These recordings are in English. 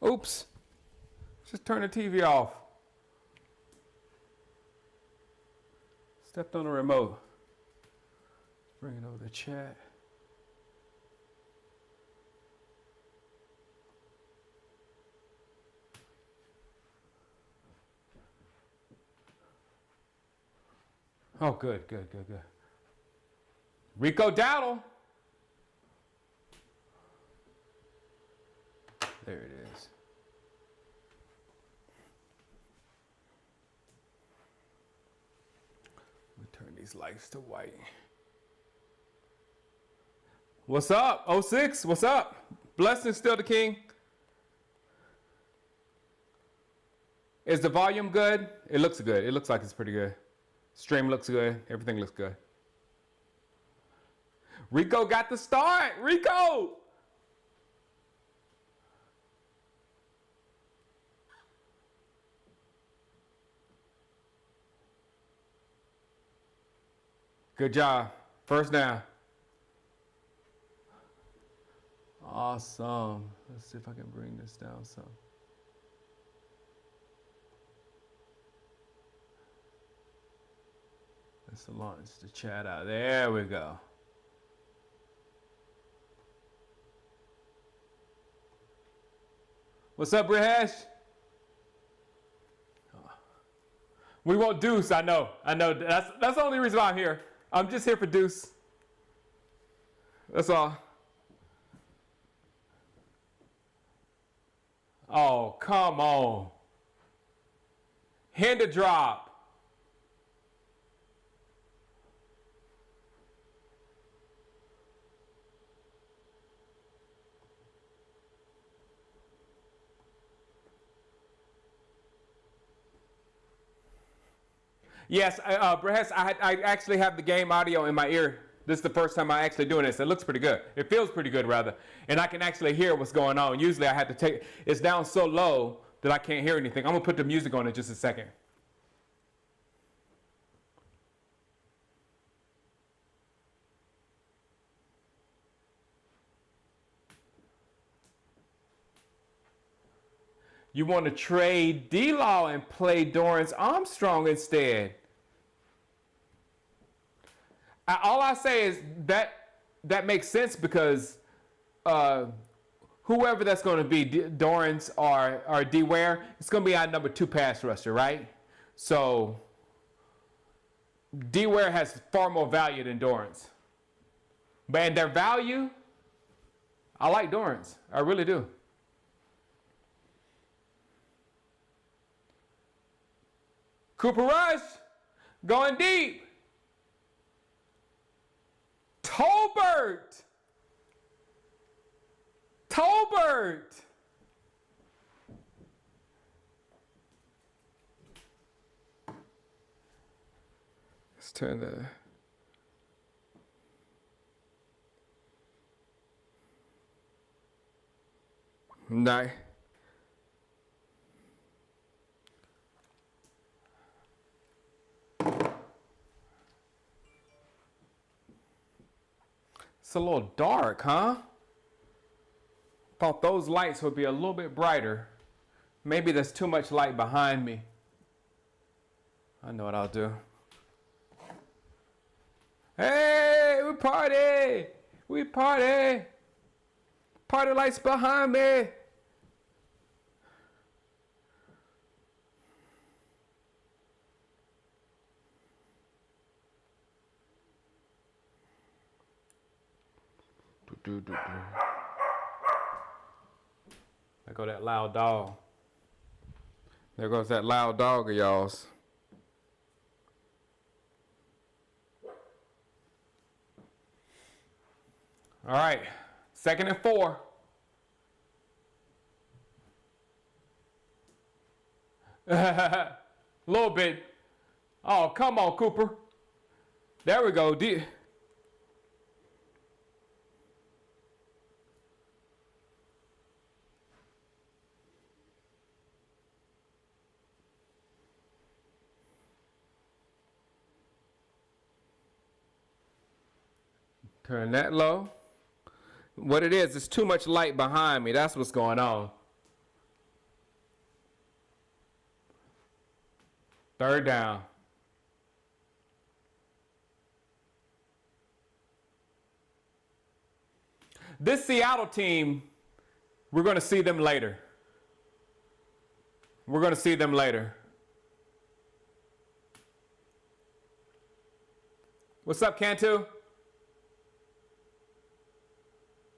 Oops. Just turn the TV off. Stepped on the remote. Bring it over to chat. Oh, good. Rico Dowdle. There it is. Let me turn these lights to white. What's up? 06, what's up? Blessing still the king. Is the volume good? It looks good. It looks like it's pretty good. Stream looks good. Everything looks good. Rico got the start. Rico! Good job. First down. Awesome. Let's see if I can bring this down some. Let's launch the chat out. There we go. What's up, Brihesh? We want Deuce. I know. That's the only reason why I'm here. I'm just here for Deuce. That's all. Oh, come on. Hand to drop. Yes, Brihesh, I actually have the game audio in my ear. This is the first time I'm actually doing this. It looks pretty good. It feels pretty good, rather. And I can actually hear what's going on. Usually I have to take, it's down so low that I can't hear anything. I'm going to put the music on in just a second. You want to trade D-Law and play Dorrance Armstrong instead. All I say is that makes sense because whoever that's going to be, Dorrance or D Ware, it's going to be our number 2 pass rusher, right? So D Ware has far more value than Dorrance. But in their value, I like Dorrance. I really do. Cooper Rush going deep. Tolbert. Let's turn the nice. It's a little dark, huh? Thought those lights would be a little bit brighter. Maybe there's too much light behind me. I know what I'll do. Hey, we party! We party! Party lights behind me! There go that loud dog. There goes that loud dog of y'all's. All right, 2nd and 4. A little bit. Oh, come on, Cooper. There we go. Turn that low. What it is, it's too much light behind me. That's what's going on. Third down. This Seattle team, we're going to see them later. We're going to see them later. What's up, Cantu?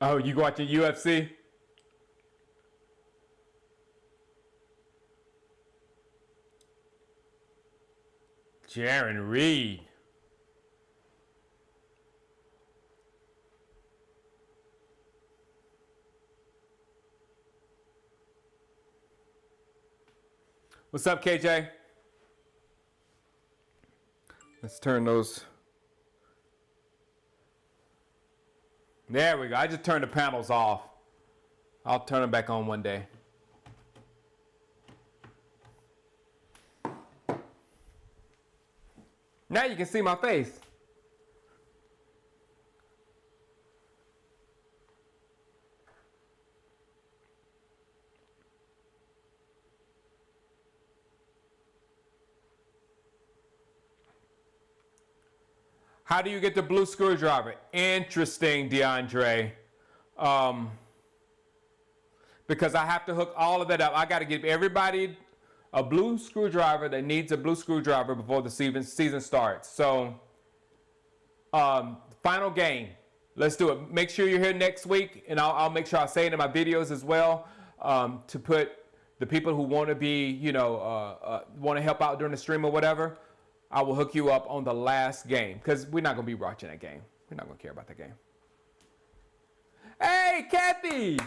Oh, you watching UFC? Jaron Reed. What's up, KJ? Let's turn those. There we go. I just turned the panels off. I'll turn them back on one day. Now you can see my face. How do you get the blue screwdriver? Interesting, DeAndre. Because I have to hook all of that up. I got to give everybody a blue screwdriver that needs a blue screwdriver before the season starts. So, final game. Let's do it. Make sure you're here next week, and I'll make sure I say it in my videos as well, to put the people who want to be, want to help out during the stream or whatever. I will hook you up on the last game because we're not going to be watching that game. We're not going to care about that game. Hey, Kathy!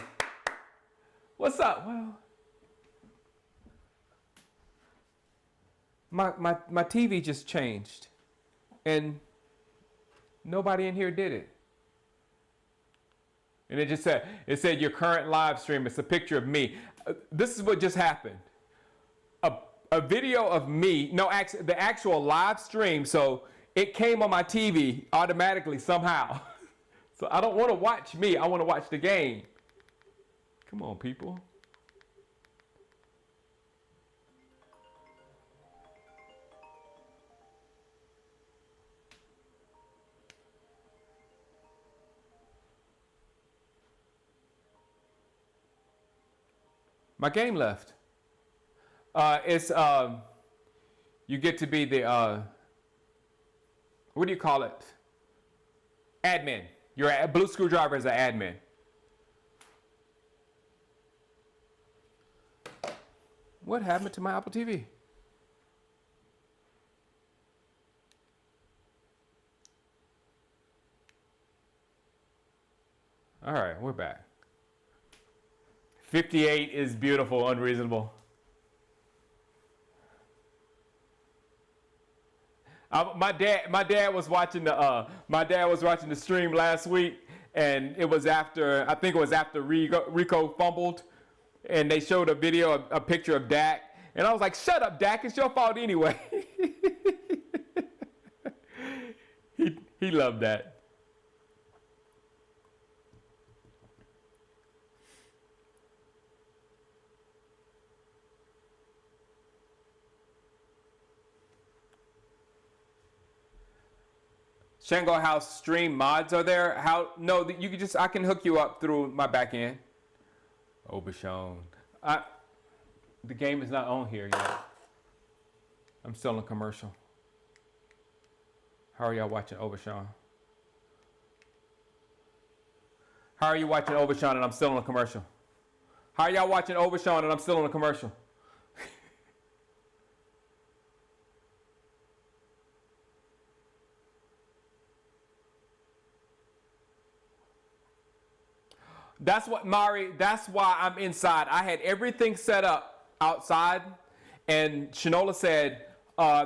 What's up? Well, my TV just changed, and nobody in here did it. And it said your current live stream. It's a picture of me. This is what just happened. A video of me, the actual live stream, so it came on my TV automatically somehow. So I don't want to watch me, I want to watch the game. Come on, people. My game left. You get to be the, what do you call it? Admin. Your blue screwdriver is an admin. What happened to my Apple TV? All right, we're back. 58 is beautiful, unreasonable. My dad was watching the stream last week, and it was after, I think it was after Rico fumbled, and they showed a picture of Dak, and I was like, shut up, Dak, it's your fault anyway. he loved that. Shango House stream mods are there. No, you can I can hook you up through my back end. Obashan. The game is not on here yet. I'm still in a commercial. How are y'all watching Obashan? How are you watching Obashan and I'm still in a commercial? How are y'all watching Obashan and I'm still in a commercial? That's why I'm inside. I had everything set up outside, and Shanola said,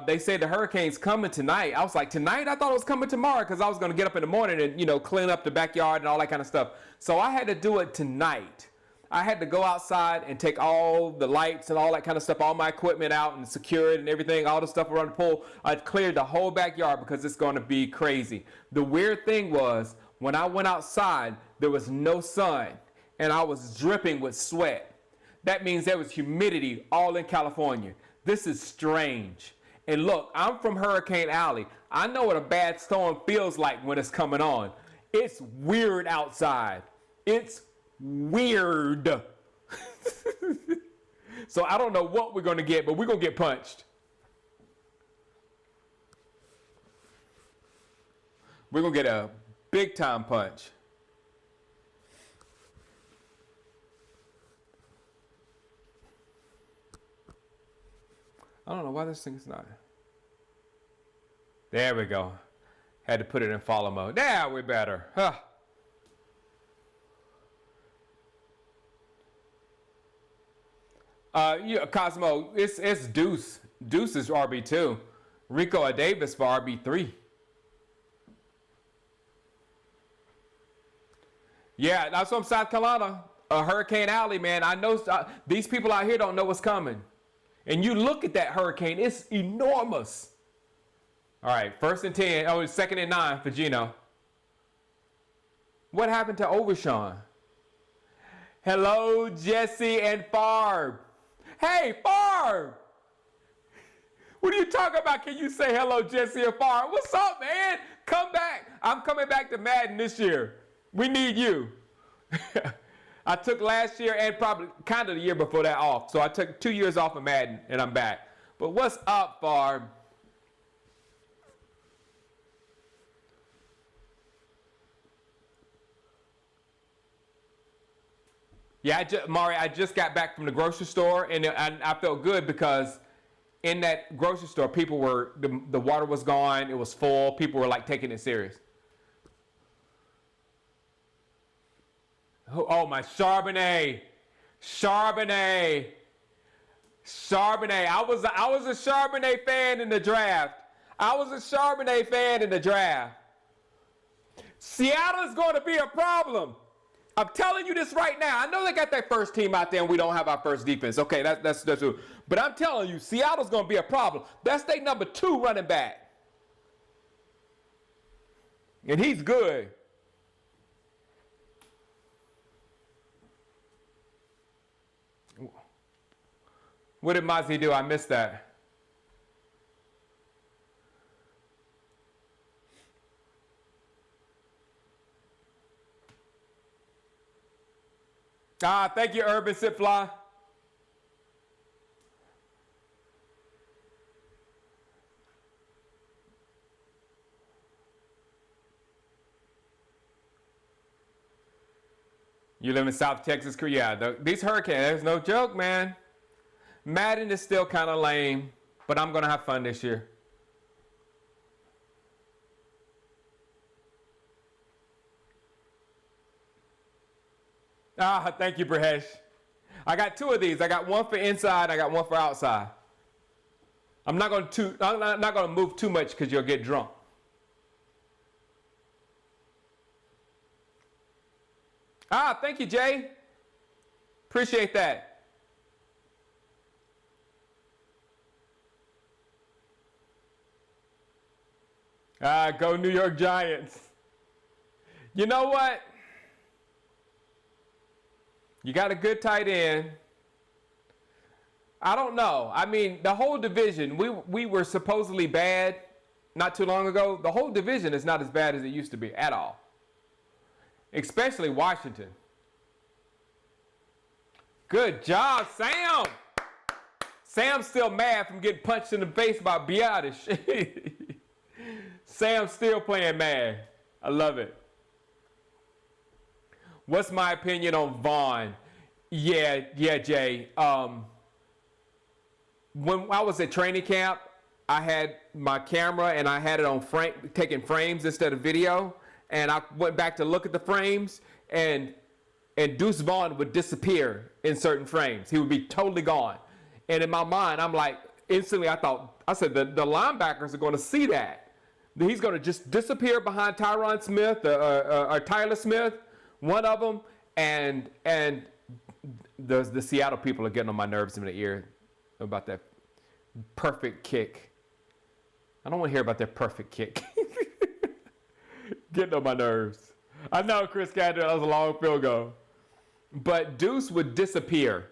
they said the hurricane's coming tonight. I was like, tonight? I thought it was coming tomorrow because I was going to get up in the morning and, clean up the backyard and all that kind of stuff. So I had to do it tonight. I had to go outside and take all the lights and all that kind of stuff, all my equipment out and secure it and everything, all the stuff around the pool. I cleared the whole backyard because it's going to be crazy. The weird thing was, when I went outside, there was no sun, and I was dripping with sweat. That means there was humidity all in California. This is strange. And look, I'm from Hurricane Alley. I know what a bad storm feels like when it's coming on. It's weird outside. It's weird. So I don't know what we're going to get, but we're going to get punched. We're going to get a big time punch. I don't know why this thing's not. There we go. Had to put it in follow mode. Now we're better. Huh. Yeah, Cosmo, it's Deuce. Deuce is RB2. Rico Davis for RB3. Yeah, that's from South Carolina. Hurricane Alley, man. I know these people out here don't know what's coming. And you look at that hurricane, it's enormous. All right, 1st and 10. Oh, it's 2nd and 9 for Gino. What happened to Overshawn? Hello, Jesse and Farb. Hey, Farb! What are you talking about? Can you say hello, Jesse and Farb? What's up, man? Come back. I'm coming back to Madden this year. We need you. I took last year and probably kind of the year before that off. So I took 2 years off of Madden and I'm back. But what's up, Farb? Yeah, Mari, I just got back from the grocery store and I felt good because in that grocery store, people were, the water was gone, it was full, people were like taking it serious. Oh, my Charbonnet. Charbonnet. Charbonnet. I was a Charbonnet fan in the draft. I was a Charbonnet fan in the draft. Seattle's going to be a problem. I'm telling you this right now. I know they got that first team out there and we don't have our first defense. Okay, that's true. But I'm telling you, Seattle's going to be a problem. That's their number 2 running back. And he's good. What did Mozzie do? I missed that. Thank you, Urban Sitfly. You live in South Texas, yeah. These hurricanes, there's no joke, man. Madden is still kind of lame, but I'm going to have fun this year. Thank you, Brahesh. I got 2 of these. I got one for inside. I got one for outside. I'm not going to move too much because you'll get drunk. Thank you, Jay. Appreciate that. Go New York Giants. You know what? You got a good tight end. I don't know. I mean, the whole division, we were supposedly bad not too long ago. The whole division is not as bad as it used to be at all. Especially Washington. Good job, Sam. Sam's still mad from getting punched in the face by Biotish. Sam's still playing mad. I love it. What's my opinion on Vaughn? Yeah, Jay. When I was at training camp, I had my camera and I had it on taking frames instead of video. And I went back to look at the frames and Deuce Vaughn would disappear in certain frames. He would be totally gone. And in my mind, I'm like, instantly I said, the linebackers are going to see that. He's going to just disappear behind Tyron Smith or Tyler Smith, one of them, and the Seattle people are getting on my nerves in the ear about that perfect kick. I don't want to hear about their perfect kick. Getting on my nerves. I know, Chris Cadwell, that was a long field goal. But Deuce would disappear.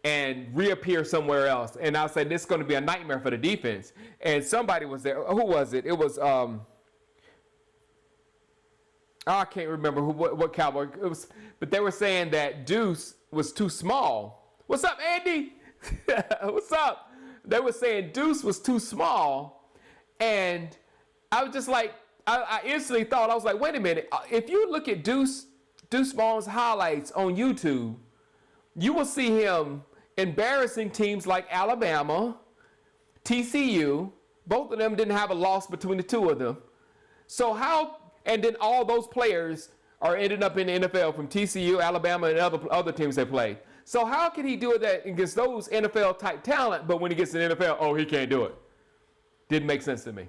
and reappear somewhere else. And I said, this is going to be a nightmare for the defense. And somebody was there. Who was it? It was, I can't remember what Cowboy it was, but they were saying that Deuce was too small. What's up, Andy? What's up? They were saying Deuce was too small. And I was just like, I instantly thought, I was like, wait a minute. If you look at Deuce Vaughn's highlights on YouTube, you will see him embarrassing teams like Alabama, TCU. Both of them didn't have a loss between the two of them. So how, and then all those players are ended up in the NFL from TCU, Alabama, and other teams they played. So how can he do that against those NFL type talent, but when he gets in the NFL, oh, he can't do it? Didn't make sense to me.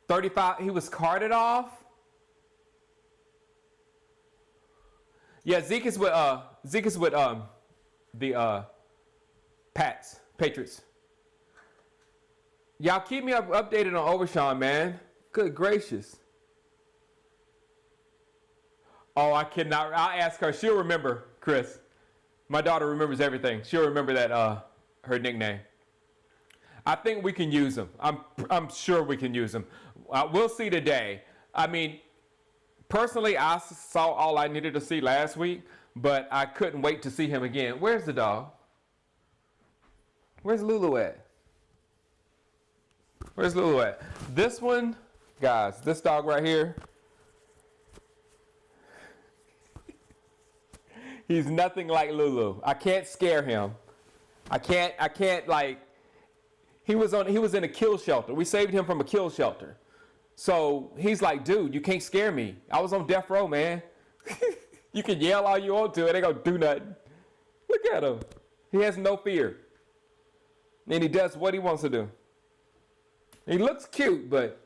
35, he was carted off. Yeah, Zeke is with the Patriots. Y'all keep me updated on Overshawn, man. Good gracious. Oh, I cannot. I'll ask her. She'll remember, Chris. My daughter remembers everything. She'll remember that her nickname. I think we can use them. I'm sure we can use them. We'll see today. I mean, personally, I saw all I needed to see last week, but I couldn't wait to see him again. Where's the dog? Where's Lulu at? Where's Lulu at? This one, guys, this dog right here, he's nothing like Lulu. I can't scare him. I can't like, he was in a kill shelter. We saved him from a kill shelter. So he's like, dude, you can't scare me. I was on death row, man. You can yell all you want to, it ain't gonna do nothing. Look at him. He has no fear. And he does what he wants to do. He looks cute, but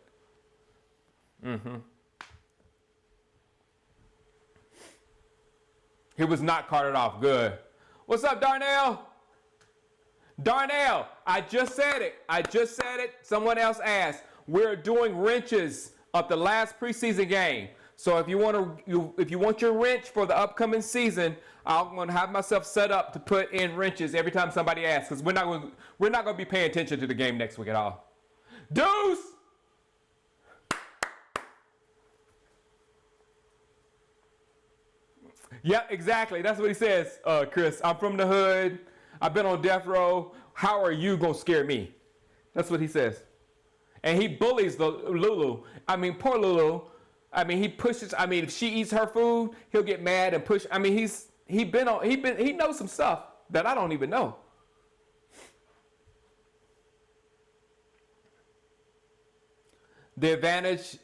he was not carted off. Good. What's up, Darnell? Darnell, I just said it. Someone else asked. We're doing wrenches of the last preseason game. So if you want your wrench for the upcoming season, I'm going to have myself set up to put in wrenches every time somebody asks, because we're not going to be paying attention to the game next week at all. Deuce! Yeah, exactly. That's what he says, Chris. I'm from the hood. I've been on death row. How are you going to scare me? That's what he says. And he bullies Lulu. I mean, poor Lulu. I mean, he pushes. I mean, if she eats her food, he'll get mad and push. I mean, he knows some stuff that I don't even know. The advantage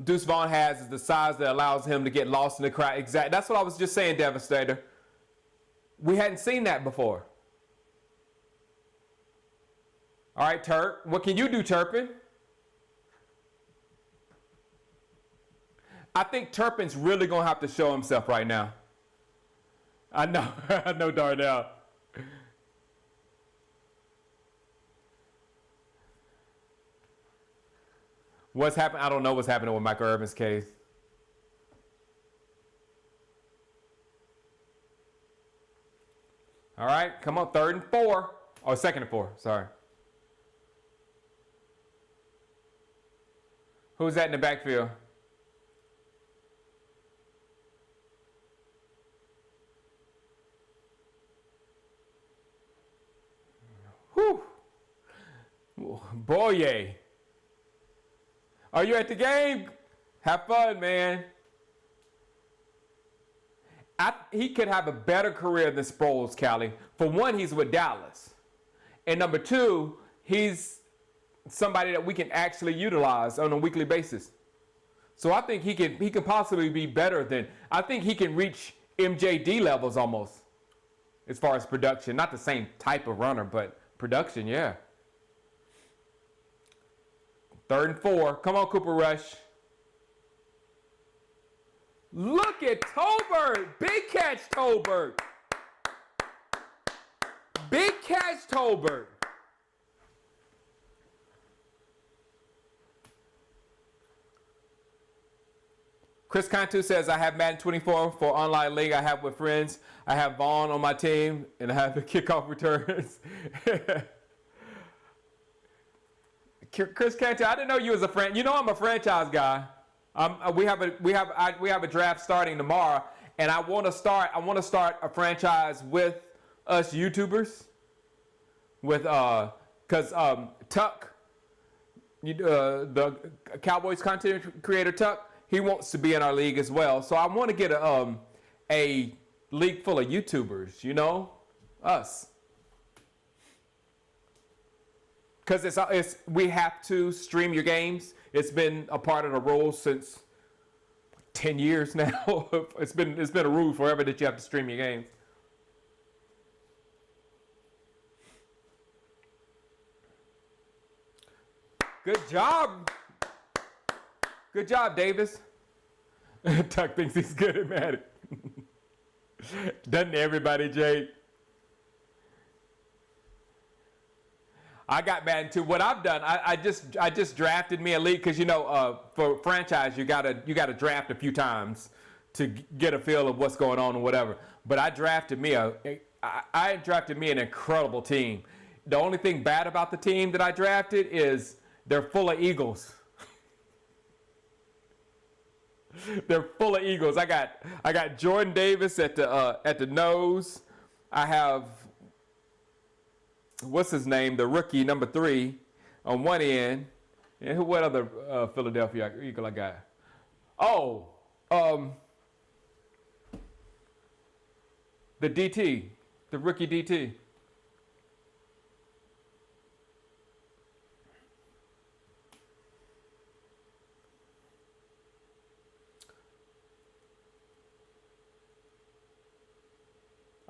Deuce Vaughn has is the size that allows him to get lost in the crowd. Exactly. That's what I was just saying, Devastator. We hadn't seen that before. All right, Turk. What can you do, Turpin? I think Turpin's really going to have to show himself right now. I know. I know, Darnell. What's happening? I don't know what's happening with Michael Irvin's case. All right, come on, 3rd and 4. Oh, 2nd and 4, sorry. Who's that in the backfield? Whew. Boye. Are you at the game? Have fun, man. He could have a better career than Sproles, Callie. For one, he's with Dallas. And number two, he's somebody that we can actually utilize on a weekly basis. So I think he can possibly be better than, I think he can reach MJD levels almost as far as production. Not the same type of runner, but production, yeah. 3rd and 4. Come on, Cooper Rush. Look at Tolbert. Big catch, Tolbert. Big catch, Tolbert. Chris Cantu says, I have Madden 24 for online league I have with friends. I have Vaughn on my team, and I have the kickoff returns. Chris Cantu, I didn't know you was a friend. You know I'm a franchise guy. We have a draft starting tomorrow, and I want to start a franchise with us YouTubers, with because Tuck, the Cowboys content creator Tuck, he wants to be in our league as well. So I want to get a league full of YouTubers, you know, us. Because we have to stream your games. It's been a part of the rules since 10 years now. it's been a rule forever that you have to stream your games. Good job. Good job, Davis. Tuck thinks he's good at Madden. Doesn't everybody, Jake? I got Madden too. What I've done, I just drafted me a league because for franchise you gotta draft a few times to get a feel of what's going on and whatever. But I drafted me an incredible team. The only thing bad about the team that I drafted is they're full of Eagles. They're full of Eagles. I got Jordan Davis at the nose. I have, what's his name, the rookie number 3 on one end. And what other Philadelphia Eagle I got? Oh, the DT, the rookie DT.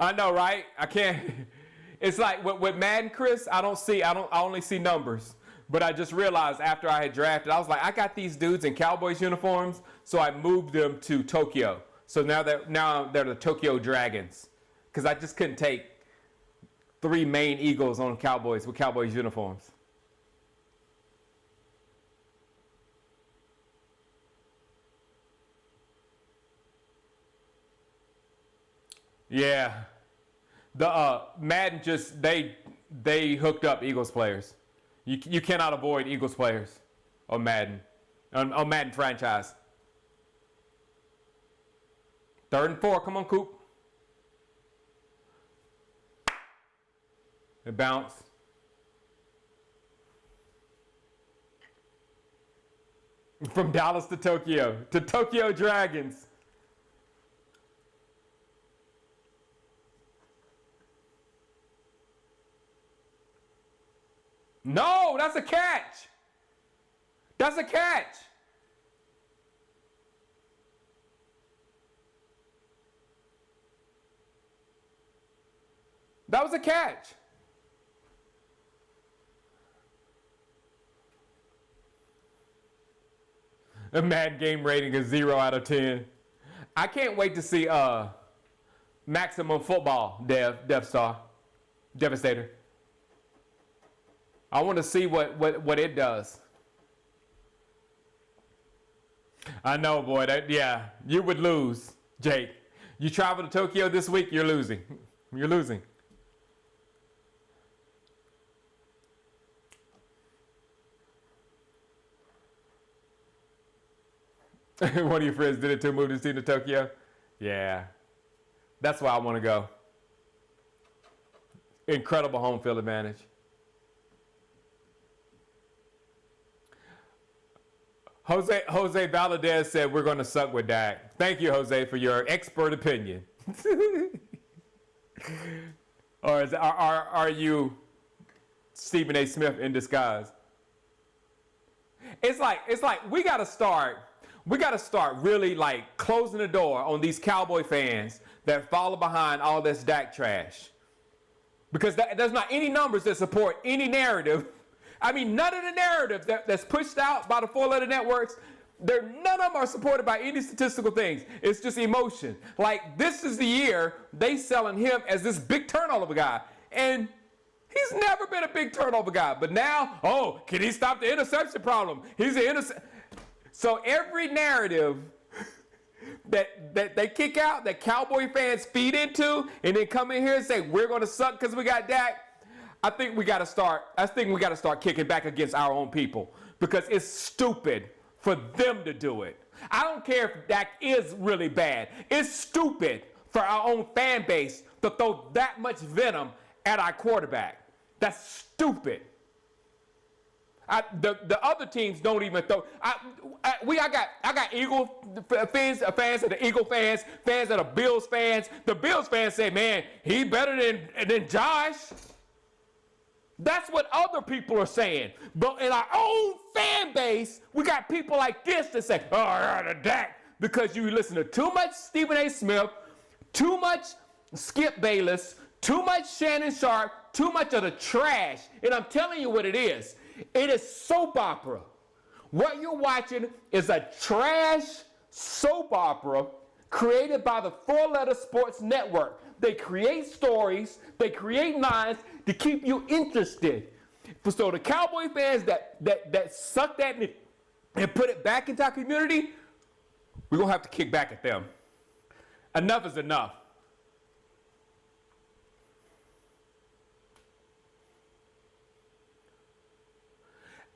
I know, right? I can't. It's like with Madden, Chris, I only see numbers. But I just realized after I had drafted, I was like, I got these dudes in Cowboys uniforms, so I moved them to Tokyo. So now they're the Tokyo Dragons. Because I just couldn't take 3 main Eagles on Cowboys with Cowboys uniforms. Yeah. The Madden just they hooked up Eagles players. You cannot avoid Eagles players on Madden. On Madden franchise. 3rd and 4, come on, Coop. It bounced. From Dallas to Tokyo Dragons. No, that's a catch. That's a catch. That was a catch. The Madden game rating is 0 out of 10. I can't wait to see Maximum Football, Devastator. I want to see what it does. I know, boy. Yeah, you would lose, Jake. You travel to Tokyo this week, you're losing. You're losing. One of your friends did it to move his team to Tokyo? Yeah. That's why I want to go. Incredible home field advantage. Jose Valadez said we're going to suck with Dak. Thank you, Jose, for your expert opinion. Or are you Stephen A. Smith in disguise? It's like we got to start really like closing the door on these Cowboy fans that follow behind all this Dak trash. Because there's not any numbers that support any narrative. I mean, none of the narratives that's pushed out by the 4-letter networks, none of them are supported by any statistical things. It's just emotion. Like, this is the year they selling him as this big turnover guy. And he's never been a big turnover guy. But now, can he stop the interception problem? He's an interception. So every narrative that they kick out, that Cowboy fans feed into, and then come in here and say we're going to suck because we got Dak. I think we got to start kicking back against our own people because it's stupid for them to do it. I don't care if Dak is really bad. It's stupid for our own fan base to throw that much venom at our quarterback. That's stupid. The other teams don't even throw. I got Eagle fans of the Eagle fans of the Bills fans. The Bills fans say, man, he better than Josh. That's what other people are saying. But in our own fan base, we got people like this that say, oh, Dak, because you listen to too much Stephen A. Smith, too much Skip Bayless, too much Shannon Sharp, too much of the trash. And I'm telling you what it is. It is soap opera. What you're watching is a trash soap opera created by the Four Letter Sports Network. They create stories, they create lines to keep you interested. So the Cowboy fans that suck that and put it back into our community, we're going to have to kick back at them. Enough is enough.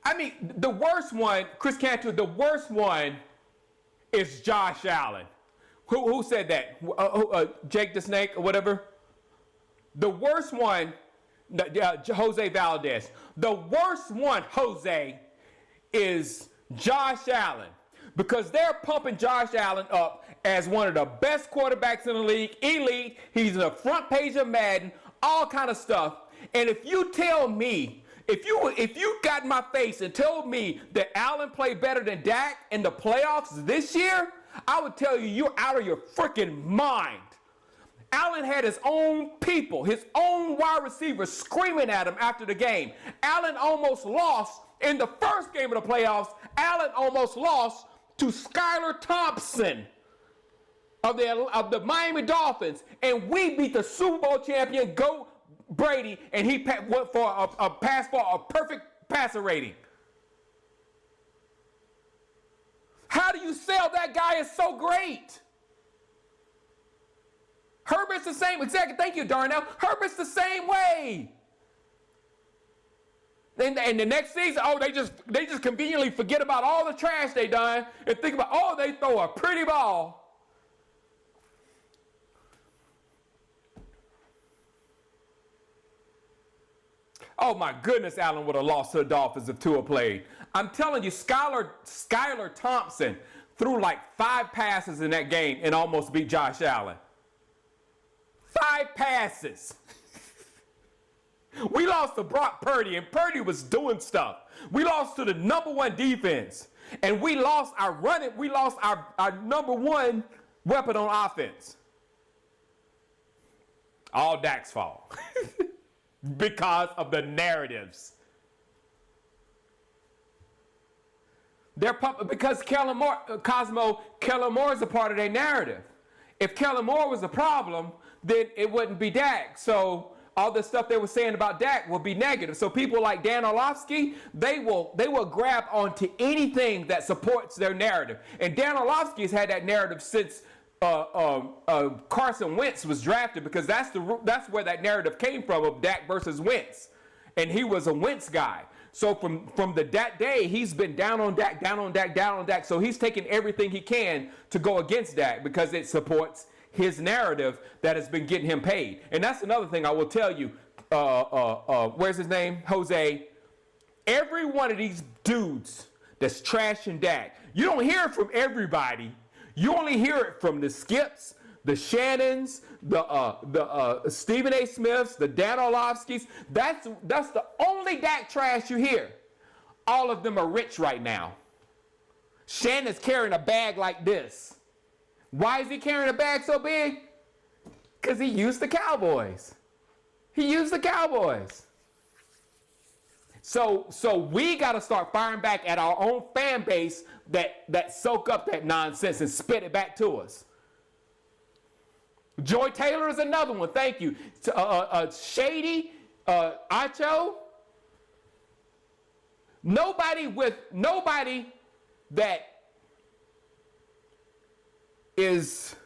I mean, the worst one, Chris Cantor, the worst one is Josh Allen. Who said that? Jake the Snake or whatever? The worst one, Jose Valdez. The worst one, Jose, is Josh Allen. Because they're pumping Josh Allen up as one of the best quarterbacks in the league, elite. He's in the front page of Madden, all kind of stuff. And if you tell me, if you got in my face and told me that Allen played better than Dak in the playoffs this year, I would tell you you're out of your freaking mind. Allen had his own people, his own wide receivers screaming at him after the game. Allen almost lost in the first game of the playoffs. Allen almost lost to Skylar Thompson of the Miami Dolphins, and we beat the Super Bowl champion GOAT Brady, and he went for a pass for a perfect passer rating. How do you sell that guy is so great? Herbert's the same, exactly, thank you, Darnell. Herbert's the same way. And the next season, they just conveniently forget about all the trash they done and think about, they throw a pretty ball. Oh my goodness, Allen would have lost to the Dolphins if Tua played. I'm telling you, Skylar Thompson threw like 5 passes in that game and almost beat Josh Allen. 5 passes. We lost to Brock Purdy, and Purdy was doing stuff. We lost to the #1 defense, and we lost our number 1 weapon on offense. All Dak's fault. Because of the narratives. Because Kellen Moore is a part of their narrative. If Kellen Moore was a problem, then it wouldn't be Dak. So all the stuff they were saying about Dak will be negative. So people like Dan Orlovsky, they will grab onto anything that supports their narrative. And Dan Orlovsky's had that narrative since Carson Wentz was drafted, because that's where that narrative came from, of Dak versus Wentz, and he was a Wentz guy. So from that day, he's been down on Dak. So he's taking everything he can to go against Dak because it supports his narrative that has been getting him paid. And that's another thing I will tell you. Where's his name? Jose. Every one of these dudes that's trashing Dak, you don't hear it from everybody. You only hear it from the Skips, the Shannons, the Stephen A. Smiths, the Dan Orlovskys. That's the only Dak trash you hear. All of them are rich right now. Shannon's carrying a bag like this. Why is he carrying a bag so big? Because he used the Cowboys. He used the Cowboys. So we got to start firing back at our own fan base that soak up that nonsense and spit it back to us. Joy Taylor is another one. Thank you. Shady, Acho. Nobody that is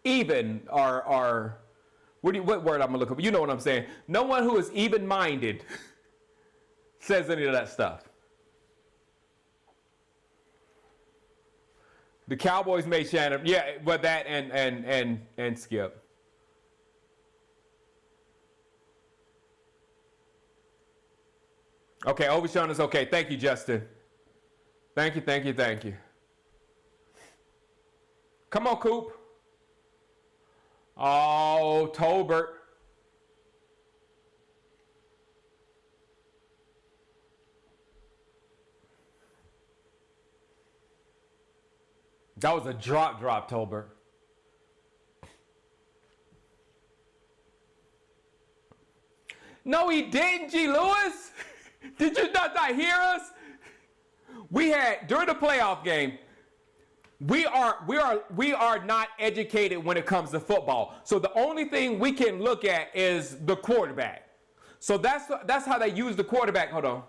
even or what word I'm gonna look up? You know what I'm saying. No one who is even-minded says any of that stuff. The Cowboys made Shannon, yeah, but that and Skip. Okay, Overshawn is okay. Thank you, Justin. Thank you, thank you, thank you. Come on, Coop. Oh, Tolbert. That was a drop, Tolbert. No, he didn't, G. Lewis. Did you not hear us? We had, during the playoff game, we are not educated when it comes to football. So the only thing we can look at is the quarterback. So that's how they use the quarterback. Hold on.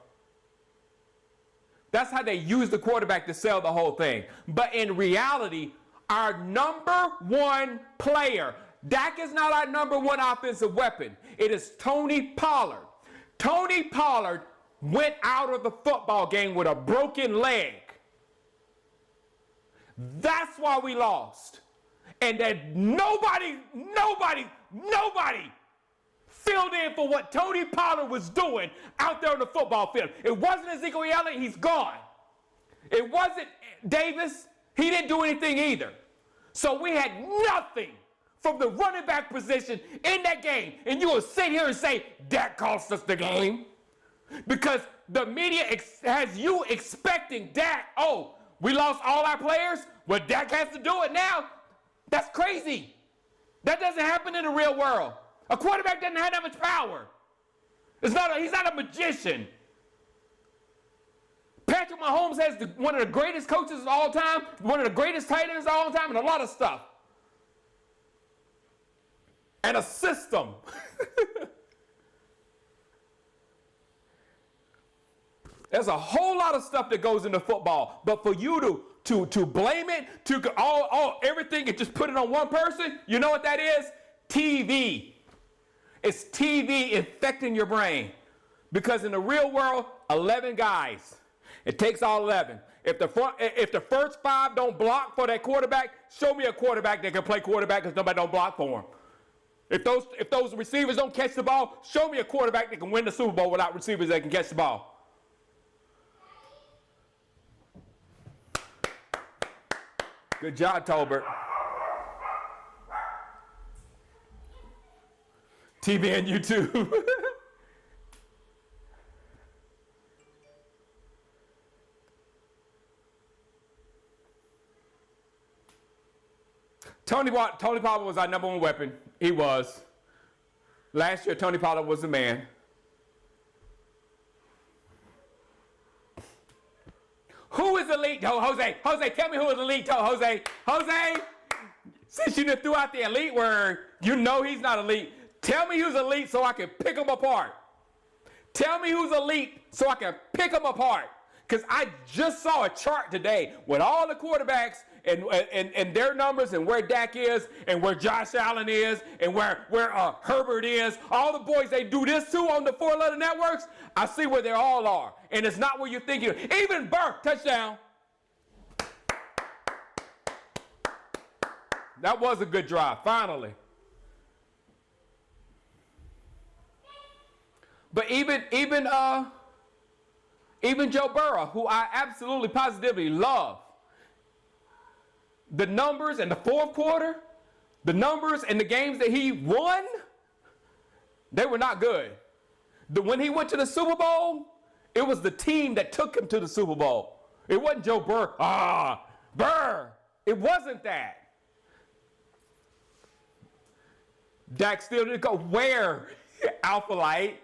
That's how they use the quarterback to sell the whole thing. But in reality, our number one player, Dak is not our number one offensive weapon. It is Tony Pollard. Tony Pollard went out of the football game with a broken leg. That's why we lost. And that nobody filled in for what Tony Pollard was doing out there on the football field. It wasn't Ezekiel Elliott, he's gone. It wasn't Davis, he didn't do anything either. So we had nothing from the running back position in that game. And you will sit here and say, Dak cost us the game. Because the media has you expecting Dak, oh, we lost all our players? Well, Dak has to do it now. That's crazy. That doesn't happen in the real world. A quarterback doesn't have that much power. He's not a magician. Patrick Mahomes has one of the greatest coaches of all time, one of the greatest tight ends of all time, and a lot of stuff. And a system. There's a whole lot of stuff that goes into football, but for you to blame it, everything and just put it on one person, you know what that is? TV. It's TV infecting your brain. Because in the real world, 11 guys. It takes all 11. If the first 5 don't block for that quarterback, show me a quarterback that can play quarterback because nobody don't block for him. If those receivers don't catch the ball, show me a quarterback that can win the Super Bowl without receivers that can catch the ball. Good job, Tolbert. TV and YouTube. Tony Pollard was our number one weapon. He was. Last year, Tony Pollard was the man. Who is elite? Jose, tell me who is elite. Jose, since you threw out the elite word, you know he's not elite. Tell me who's elite so I can pick them apart. Tell me who's elite so I can pick them apart. Because I just saw a chart today with all the quarterbacks and their numbers and where Dak is and where Josh Allen is and where Herbert is. All the boys they do this to on the 4-letter networks, I see where they all are. And it's not where you're thinking. Even Burke, touchdown. That was a good drive, finally. But even Joe Burrow, who I absolutely positively love, the numbers in the fourth quarter, the numbers in the games that he won, they were not good. When he went to the Super Bowl, it was the team that took him to the Super Bowl. It wasn't Joe Burrow. Burr. It wasn't that. Dak still didn't go. Where? Alpha Light.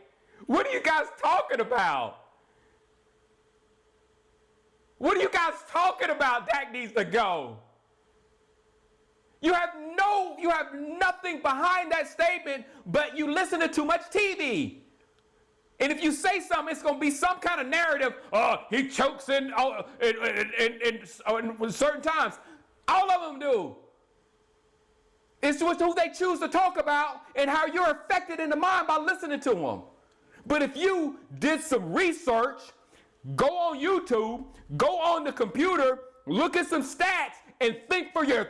What are you guys talking about? What are you guys talking about? Dak needs to go. You have nothing behind that statement, but you listen to too much TV. And if you say something, it's going to be some kind of narrative. He chokes in certain times. All of them do. It's just who they choose to talk about and how you're affected in the mind by listening to them. But if you did some research, go on YouTube, go on the computer, look at some stats, and think for your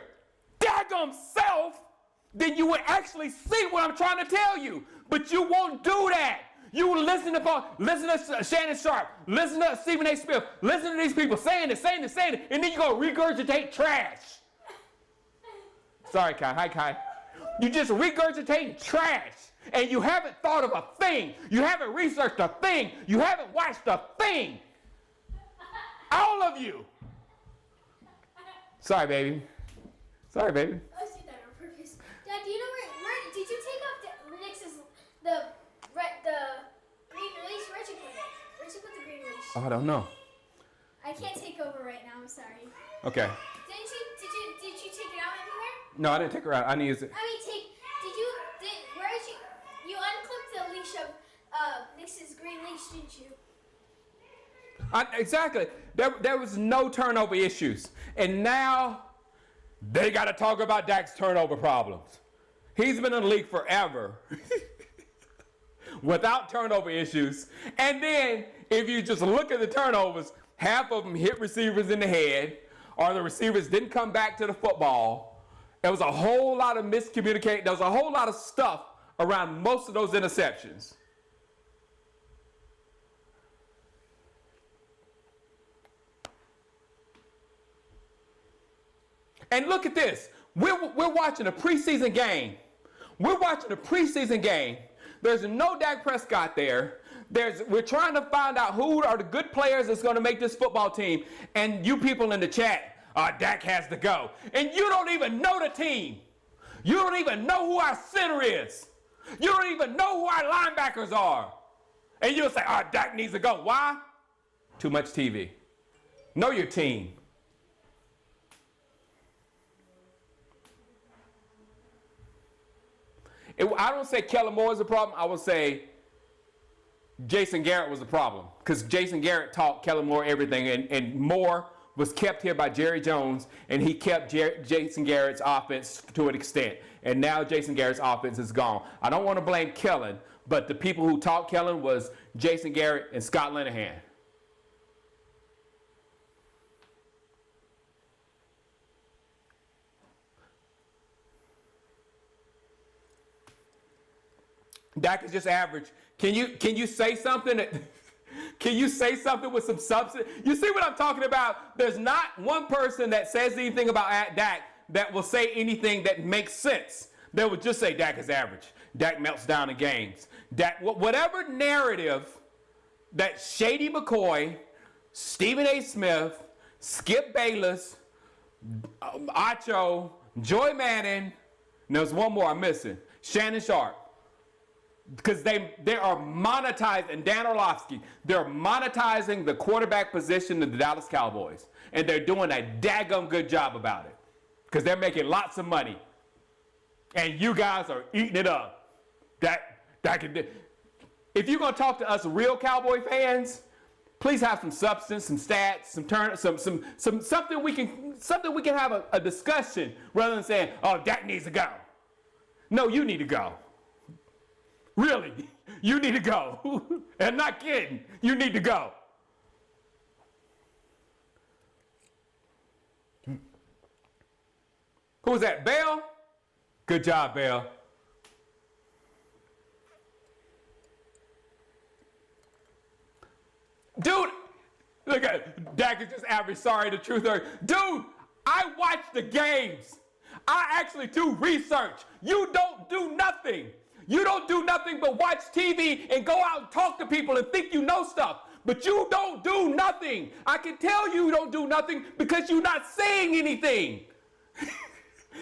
daggum self, then you would actually see what I'm trying to tell you. But you won't do that. You will listen to Shannon Sharpe, listen to Stephen A. Smith, listen to these people saying it, and then you go regurgitate trash. Sorry, Kai. Hi, Kai. You just regurgitate trash, and you haven't thought of a thing. You haven't researched a thing. You haven't watched a thing. All of you. Sorry, baby. Sorry, baby. I did that on purpose. Dad, do you know where did you take off the Nix's the green release? Where'd you put it? Where'd you put the green release? Oh, I don't know. I can't take over right now. I'm sorry. Okay. Did you take it out anywhere? No, I didn't take her out. I need to use it. Where did you unclipped the leash of Nix's green leash, didn't you? Exactly. There was no turnover issues. And now they got to talk about Dak's turnover problems. He's been in the league forever without turnover issues. And then if you just look at the turnovers, half of them hit receivers in the head, or the receivers didn't come back to the football. There was a whole lot of miscommunication. There was a whole lot of stuff around most of those interceptions. And look at this. We're watching a preseason game. We're watching a preseason game. There's no Dak Prescott there. We're trying to find out who are the good players that's going to make this football team. And you people in the chat, Dak has to go. And you don't even know the team. You don't even know who our center is. You don't even know who our linebackers are. And you'll say, Dak needs to go. Why? Too much TV. Know your team. I don't say Kellen Moore is the problem. I would say Jason Garrett was the problem, because Jason Garrett taught Kellen Moore everything, and Moore was kept here by Jerry Jones, and he kept Jason Garrett's offense to an extent. And now Jason Garrett's offense is gone. I don't want to blame Kellen, but the people who taught Kellen was Jason Garrett and Scott Linehan. Dak is just average. Can you say something that can you say something with some substance? You see what I'm talking about? There's not one person that says anything about Dak that will say anything that makes sense. They will just say Dak is average. Dak melts down in games. Dak, whatever narrative that Shady McCoy, Stephen A. Smith, Skip Bayless, Acho, Joy Manning, and there's one more I'm missing, Shannon Sharpe. Because they are monetizing, and Dan Orlovsky, they're monetizing the quarterback position of the Dallas Cowboys. And they're doing a daggum good job about it. Because they're making lots of money. And you guys are eating it up. If you're going to talk to us real Cowboy fans, please have some substance, some stats, something we can have a discussion rather than saying, Dak needs to go. No, you need to go. Really, you need to go. And not kidding, you need to go. Who was that, Bell? Good job, Bell. Dude, look at Dak is just average. Sorry, the truth hurts. Dude, I watch the games. I actually do research. You don't do nothing. You don't do nothing but watch TV and go out and talk to people and think you know stuff. But you don't do nothing. I can tell you don't do nothing because you're not saying anything.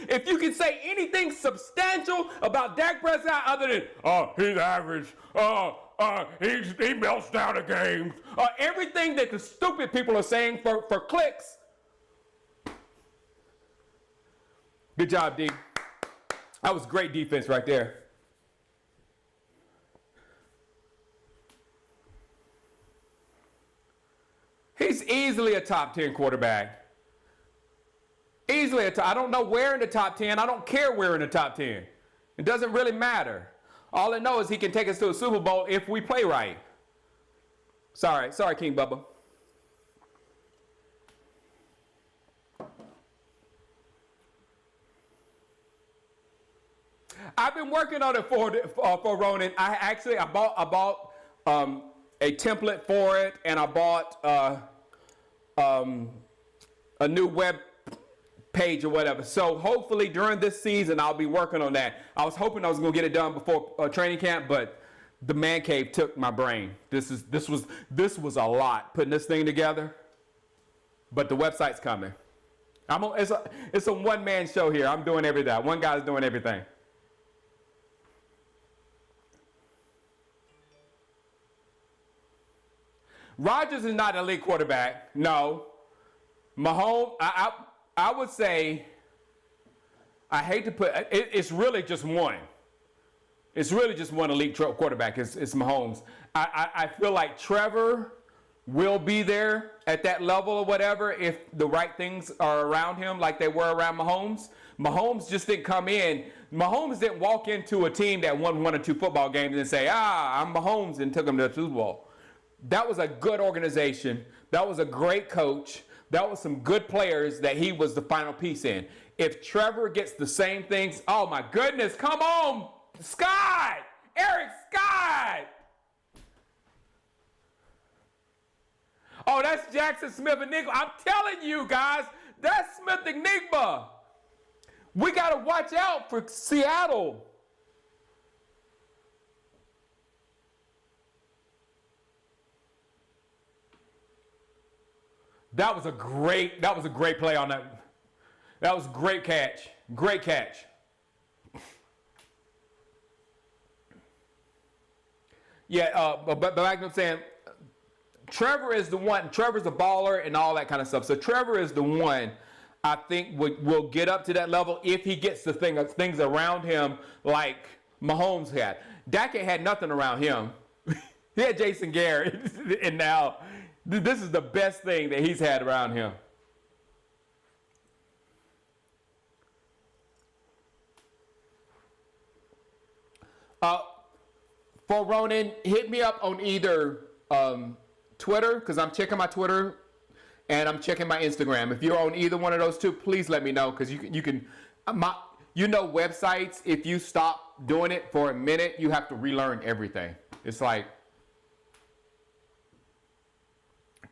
If you can say anything substantial about Dak Prescott other than, he's average, he melts down the games, everything that the stupid people are saying for clicks. Good job, D. That was great defense right there. He's easily a top 10 quarterback. Easily I don't know where in the top 10. I don't care where in the top 10. It doesn't really matter. All I know is he can take us to a Super Bowl if we play right. Sorry, King Bubba. I've been working on it for Ronan. I bought a template for it, and I bought a new web page or whatever. So hopefully during this season I'll be working on that. I was hoping I was gonna get it done before training camp, but the man cave took my brain. This was a lot putting this thing together. But the website's coming. It's a one-man show here. I'm doing everything. One guy's doing everything. Rodgers is not an elite quarterback. No. Mahomes, I would say, I hate to put, it's really just one. It's really just one elite quarterback. It's Mahomes. I feel like Trevor will be there at that level or whatever if the right things are around him like they were around Mahomes. Mahomes just didn't come in. Mahomes didn't walk into a team that won 1 or 2 football games and say, I'm Mahomes, and took them to the Super Bowl. That was a good organization. That was a great coach. That was some good players that he was the final piece in. If Trevor gets the same things, oh my goodness, come on, Scott! Eric Scott! Oh, that's Jackson Smith-Njigba. I'm telling you guys, that's Smith-Njigba. We got to watch out for Seattle. That was a great play on that. That was a great catch. Great catch. Yeah, but like I'm saying, Trevor is the one. Trevor's a baller and all that kind of stuff. So Trevor is the one I think will get up to that level if he gets the things around him like Mahomes had. Dak had nothing around him. He had Jason Garrett, and now this is the best thing that he's had around him. For Ronan, hit me up on either Twitter, because I'm checking my Twitter, and I'm checking my Instagram. If you're on either one of those two, please let me know, because you can websites, if you stop doing it for a minute, you have to relearn everything. It's like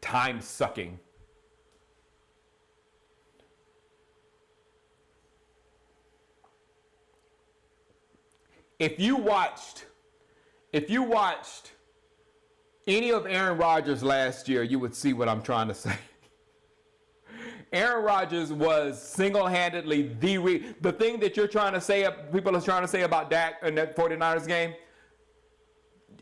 time sucking. If you watched any of Aaron Rodgers last year, you would see what I'm trying to say. Aaron Rodgers was single-handedly the thing that you're trying to say, people are trying to say about Dak in that 49ers game.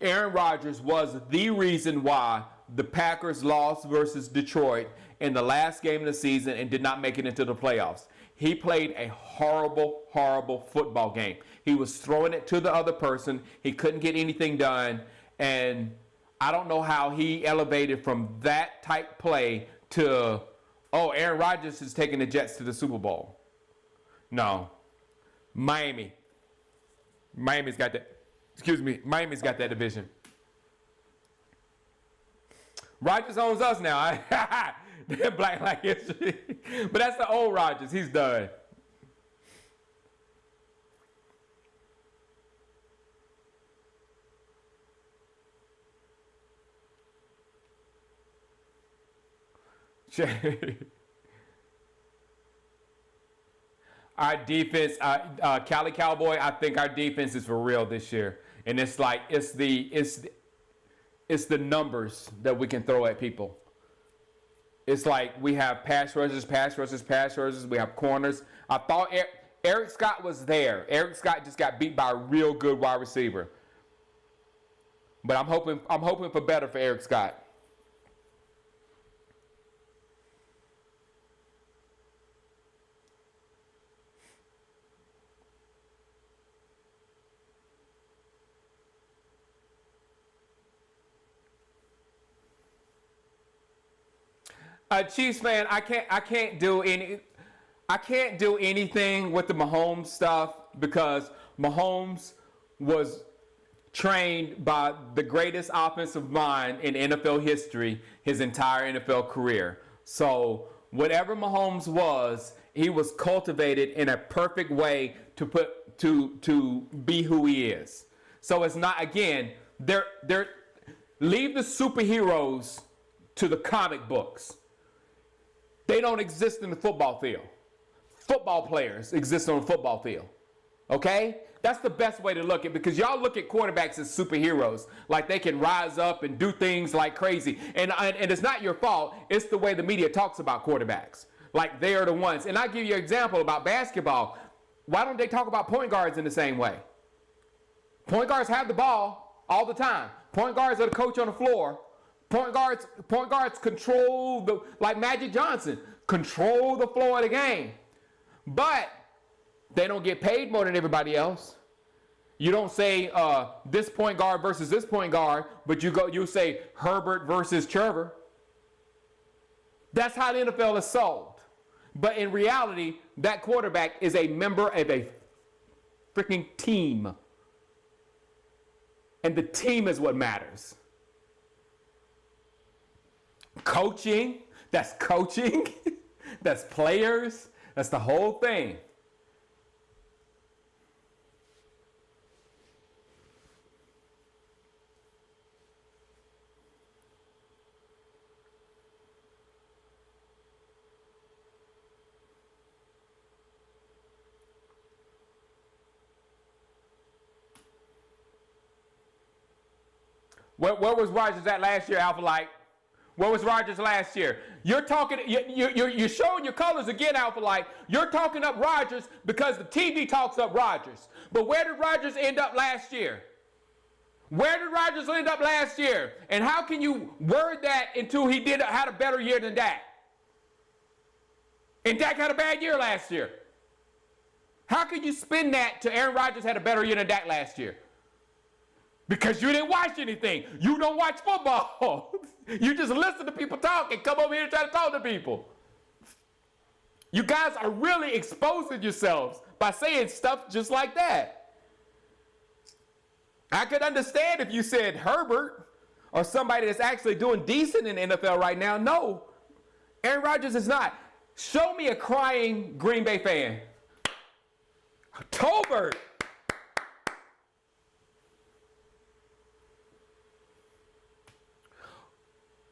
Aaron Rodgers was the reason why the Packers lost versus Detroit in the last game of the season and did not make it into the playoffs. He played a horrible, horrible football game. He was throwing it to the other person. He couldn't get anything done. And I don't know how he elevated from that type play to, Aaron Rodgers is taking the Jets to the Super Bowl. No. Miami's got that. Miami's got that division. Rodgers owns us now. They're Black history. But that's the old Rodgers. He's done. Our defense, Cali Cowboy, I think our defense is for real this year. And it's like, it's the numbers that we can throw at people. It's like we have pass rushers. We have corners. I thought Eric Scott was there. Eric Scott just got beat by a real good wide receiver. But I'm hoping for better for Eric Scott. Chiefs fan, I can't do any. I can't do anything with the Mahomes stuff because Mahomes was trained by the greatest offensive mind in NFL history his entire NFL career. So whatever Mahomes was, he was cultivated in a perfect way to be who he is. So it's not, again, they're leave the superheroes to the comic books. They don't exist in the football field. Football players exist on the football field. Okay? That's the best way to look at it, because y'all look at quarterbacks as superheroes, like they can rise up and do things like crazy. And it's not your fault. It's the way the media talks about quarterbacks. Like they are the ones. And I'll give you an example about basketball. Why don't they talk about point guards in the same way? Point guards have the ball all the time. Point guards are the coach on the floor. Point guards control like Magic Johnson, control the flow of the game. But they don't get paid more than everybody else. You don't say this point guard versus this point guard, but you say Herbert versus Trevor. That's how the NFL is sold. But in reality, that quarterback is a member of a freaking team. And the team is what matters. Coaching, that's players, that's the whole thing. Where was Rodgers at last year, Alpha Light? Where was Rodgers last year? You're talking, you're showing your colors again, Alpha Light. You're talking up Rodgers because the TV talks up Rodgers. But where did Rodgers end up last year? Where did Rodgers end up last year? And how can you word that until he had a better year than Dak? And Dak had a bad year last year. How can you spin that to Aaron Rodgers had a better year than Dak last year? Because you didn't watch anything. You don't watch football. You just listen to people talk and come over here and try to talk to people. You guys are really exposing yourselves by saying stuff just like that. I could understand if you said Herbert or somebody that's actually doing decent in the NFL right now. No, Aaron Rodgers is not. Show me a crying Green Bay fan. Tolbert.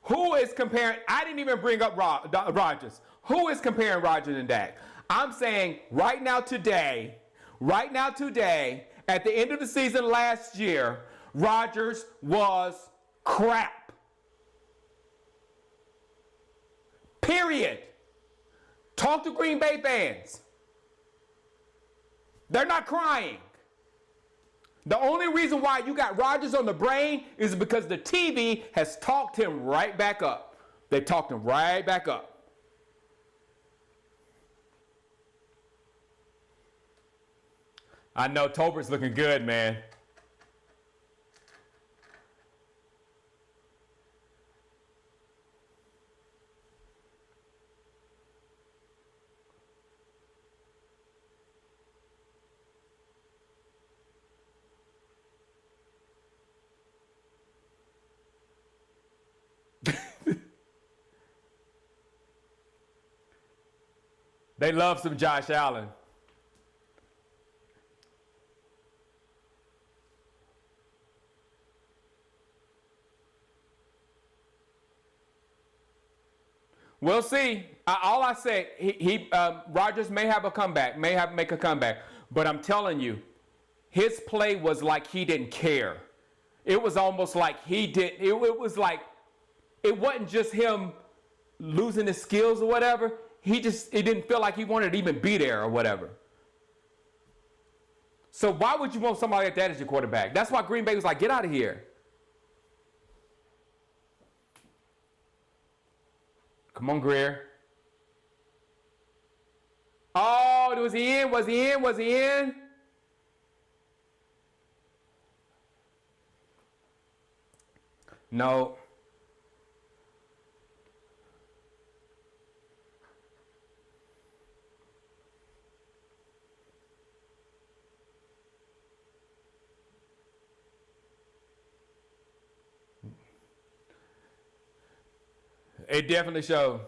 Who is comparing? I didn't even bring up Rodgers. Who is comparing Rodgers and Dak? I'm saying right now today, at the end of the season last year, Rodgers was crap. Period. Talk to Green Bay fans. They're not crying. The only reason why you got Rodgers on the brain is because the TV has talked him right back up. They talked him right back up. I know Tolbert's looking good, man. They love some Josh Allen. We'll see. All I said, Rodgers may have a comeback, make a comeback. But I'm telling you, his play was like he didn't care. It was almost like he did. It was like it wasn't just him losing his skills or whatever. It didn't feel like he wanted to even be there or whatever. So why would you want somebody like that as your quarterback? That's why Green Bay was like, get out of here. Come on, Greer. Oh, was he in? Was he in? Was he in? No. It definitely showed.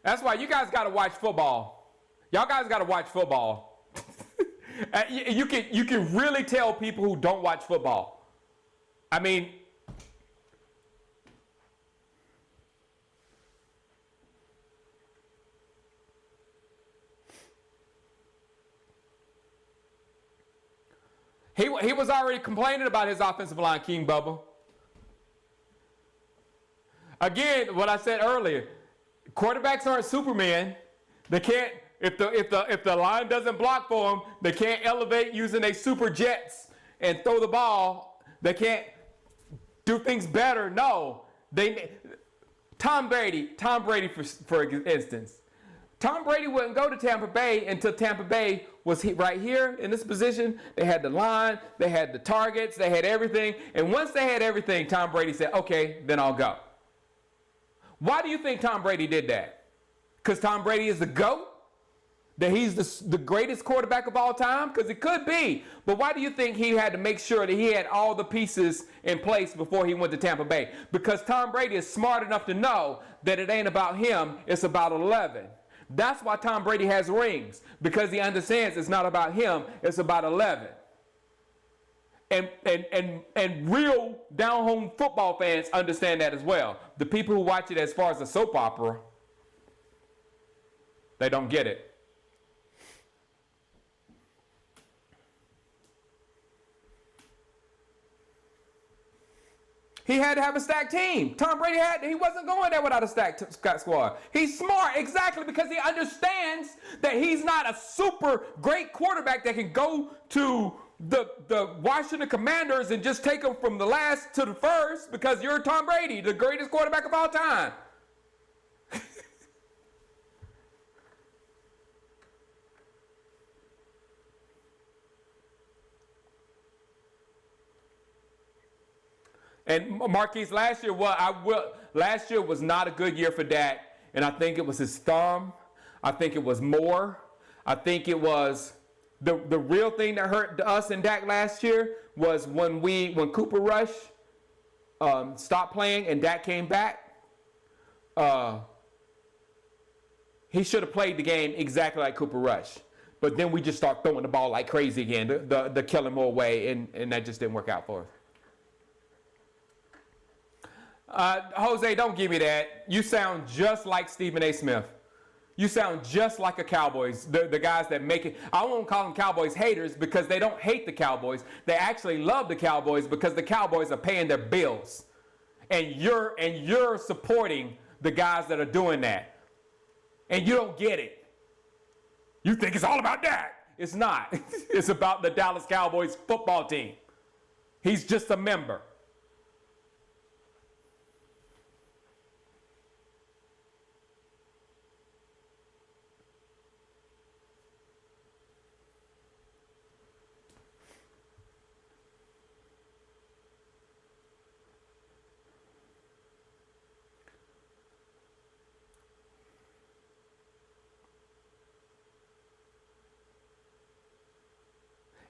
That's why you guys got to watch football. Y'all guys got to watch football. You can really tell people who don't watch football. I mean, he was already complaining about his offensive line, King Bubba. Again, what I said earlier, quarterbacks aren't Superman. They can't, if the line doesn't block for them, they can't elevate using their super jets and throw the ball. They can't do things better. No, Tom Brady for instance. Tom Brady wouldn't go to Tampa Bay until Tampa Bay was right here in this position. They had the line, they had the targets, they had everything. And once they had everything, Tom Brady said, okay, then I'll go. Why do you think Tom Brady did that? Because Tom Brady is the GOAT? That he's the greatest quarterback of all time? Because it could be. But why do you think he had to make sure that he had all the pieces in place before he went to Tampa Bay? Because Tom Brady is smart enough to know that it ain't about him, it's about 11. That's why Tom Brady has rings, because he understands it's not about him, it's about 11. And real down-home football fans understand that as well. The people who watch it as far as a soap opera, they don't get it. He had to have a stacked team. Tom Brady he wasn't going there without a stacked squad. He's smart, exactly, because he understands that he's not a super great quarterback that can go to the Washington Commanders and just take them from the last to the first, because you're Tom Brady, the greatest quarterback of all time. And Marquise, last year was not a good year for Dak, and I think it was his thumb. I think it was more. I think it was the real thing that hurt us and Dak last year was when Cooper Rush stopped playing and Dak came back. He should have played the game exactly like Cooper Rush, but then we just start throwing the ball like crazy again, the Kellen Moore way, and that just didn't work out for us. Jose, don't give me that. You sound just like Stephen A. Smith. You sound just like a Cowboys, the guys that make it. I won't call them Cowboys haters because they don't hate the Cowboys. They actually love the Cowboys because the Cowboys are paying their bills. And you're supporting the guys that are doing that. And you don't get it. You think it's all about that. It's not. It's about the Dallas Cowboys football team. He's just a member.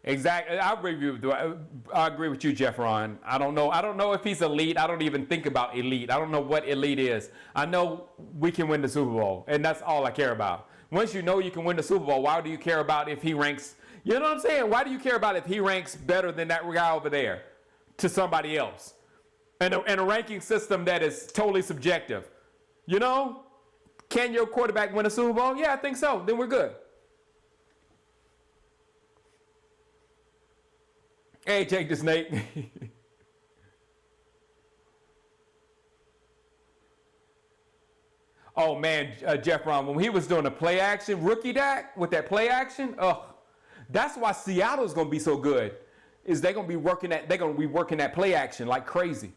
Exactly. I agree with you, Jeff Ron. I don't know if he's elite. I don't even think about elite. I don't know what elite is. I know we can win the Super Bowl, and that's all I care about. Once you know you can win the Super Bowl, why do you care about if he ranks? You know what I'm saying? Why do you care about if he ranks better than that guy over there to somebody else? And a ranking system that is totally subjective. You know? Can your quarterback win a Super Bowl? Yeah, I think so. Then we're good. Hey, take this, Nate. Oh, man, Jeff Ron, when he was doing the play action, rookie Dak, with that play action, that's why Seattle's going to be so good, is they're going to be working that play action like crazy.